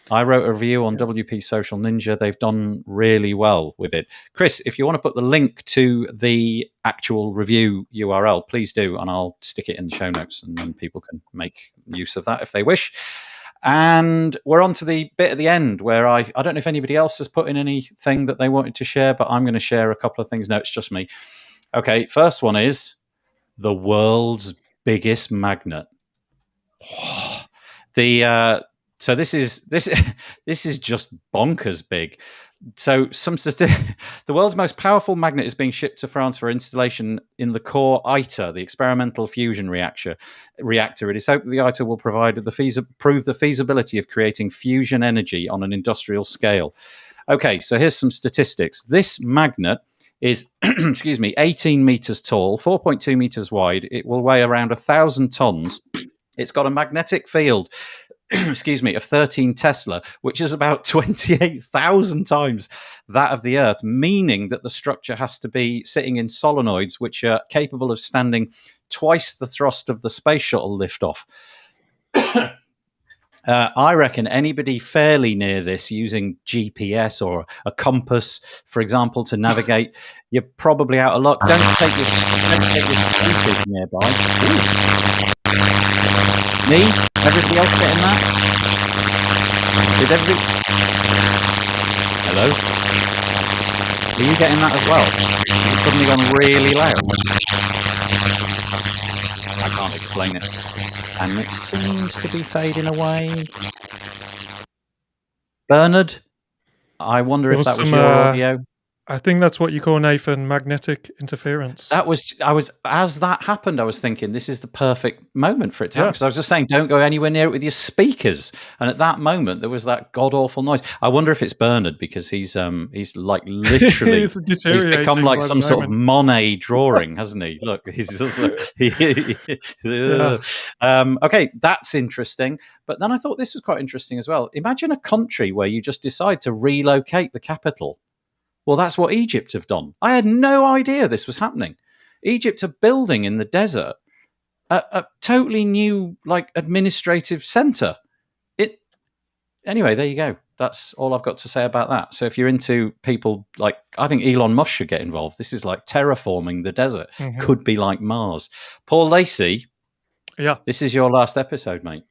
I wrote a review on WP Social Ninja. They've done really well with it. Chris, if you want to put the link to the actual review URL, please do, and I'll stick it in the show notes, and then people can make use of that if they wish. And we're on to the bit at the end where I don't know if anybody else has put in anything that they wanted to share, but I'm going to share a couple of things. No, it's just me. Okay, first one is the world's biggest magnet. So this is just bonkers big. So the world's most powerful magnet is being shipped to France for installation in the core ITER, the experimental fusion reactor. It is hoped that the ITER will prove the feasibility of creating fusion energy on an industrial scale. Okay, so here's some statistics. This magnet is 18 meters tall, 4.2 meters wide. It will weigh around 1,000 tons. It's got a magnetic field of 13 Tesla, which is about 28,000 times that of the Earth, meaning that the structure has to be sitting in solenoids, which are capable of standing twice the thrust of the space shuttle liftoff. I reckon anybody fairly near this using GPS or a compass, for example, to navigate, you're probably out of luck. Don't take your speakers nearby. Ooh. Me? Everybody else getting that? Did everybody? Hello? Are you getting that as well? Has it suddenly gone really loud? I can't explain it. And it seems to be fading away. Bernard, I wonder if that was your audio.
I think that's what you call, Nathan, magnetic interference.
As that happened, I was thinking this is the perfect moment for it to happen, because I was just saying don't go anywhere near it with your speakers. And at that moment, there was that god awful noise. I wonder if it's Bernard, because he's like literally he's become like some sort of Monet drawing, hasn't he? Look, he's just okay, that's interesting. But then I thought this was quite interesting as well. Imagine a country where you just decide to relocate the capital. Well, that's what Egypt have done. I had no idea this was happening. Egypt are building in the desert a totally new, like, administrative centre. Anyway, there you go. That's all I've got to say about that. So if you're into people like, I think Elon Musk should get involved. This is like terraforming the desert. Could be like Mars. Paul Lacey.
Yeah.
This is your last episode, mate.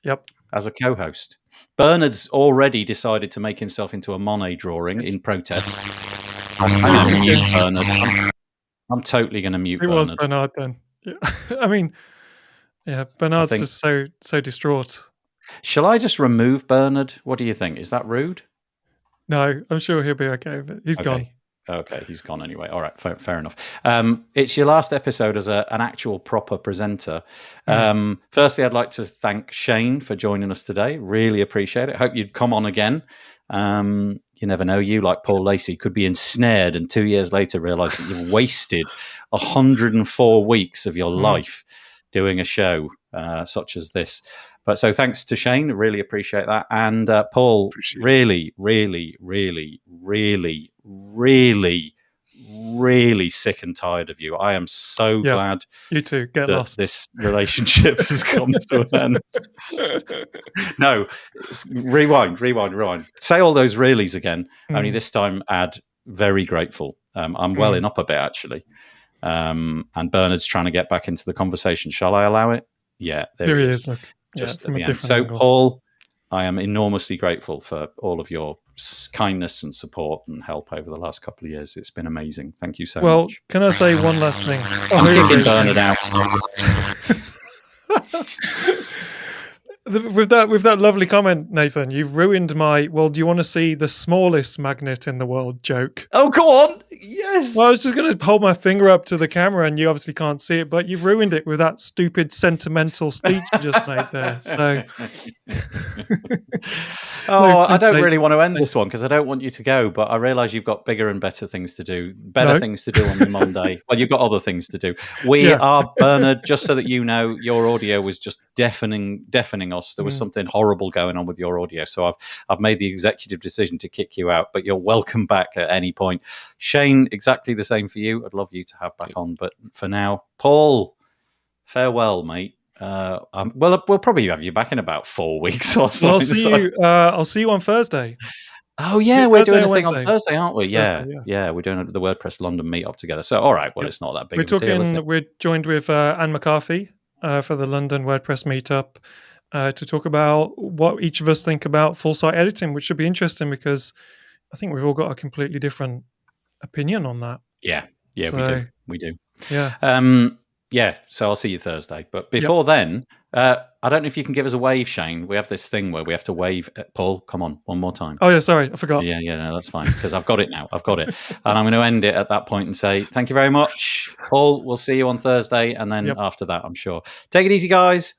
Yep.
As a co-host. Bernard's already decided to make himself into a Monet drawing in protest. I'm going to mute Bernard. I'm totally going to mute Bernard.
It was Bernhard then. Yeah. I mean, yeah, Bernard's just so distraught.
Shall I just remove Bernard? What do you think? Is that rude?
No, I'm sure he'll be okay with it. He's gone.
Okay, he's gone anyway. All right, fair enough. It's your last episode as an actual proper presenter. Firstly, I'd like to thank Shane for joining us today. Really appreciate it. Hope you'd come on again. You never know. You, like Paul Lacey, could be ensnared and 2 years later realise that you've wasted 104 weeks of your life doing a show such as this. But so thanks to Shane. Really appreciate that. And Paul, really, really, really, really, really, really sick and tired of you. I am so glad
you too. Get
that
lost.
This relationship has come to an end. No, rewind. Say all those reallys again. Only this time add very grateful. I'm welling up a bit, actually. And Bernard's trying to get back into the conversation. Shall I allow it? Yeah, there he is. Look. Just at the end. So, angle. Paul, I am enormously grateful for all of your kindness and support and help over the last couple of years. It's been amazing. Thank you so much.
Well, can I say one last thing?
I'm kicking Bernard out.
With that lovely comment, Nathan, you've ruined my, well, do you want to see the smallest magnet in the world joke?
Oh, go on. Yes.
Well, I was just going to hold my finger up to the camera and you obviously can't see it, but you've ruined it with that stupid sentimental speech you just made there. So,
I don't really want to end this one because I don't want you to go, but I realise you've got bigger and better things to do, things to do on the Monday. Well, you've got other things to do. We are, Bernard, just so that you know, your audio was just deafening us. There was something horrible going on with your audio. So I've made the executive decision to kick you out, but you're welcome back at any point. Shane, exactly the same for you. I'd love you to have back on, but for now, Paul, farewell, mate. We'll probably have you back in about 4 weeks or so.
I'll see you on Thursday.
Oh yeah, we're doing a thing on Thursday, aren't we? Yeah, we're doing the WordPress London meetup together. So all right, well, it's not that big.
We're joined with Anne McCarthy for the London WordPress meetup to talk about what each of us think about full site editing, which should be interesting because I think we've all got a completely different opinion on that.
Yeah, we do.
Yeah.
So I'll see you Thursday. But before then, I don't know if you can give us a wave, Shane. We have this thing where we have to wave. Paul, come on, one more time.
Oh, yeah, sorry, I forgot.
Yeah, no, that's fine, because I've got it now. And I'm going to end it at that point and say, thank you very much. Paul, we'll see you on Thursday. And then after that, I'm sure. Take it easy, guys.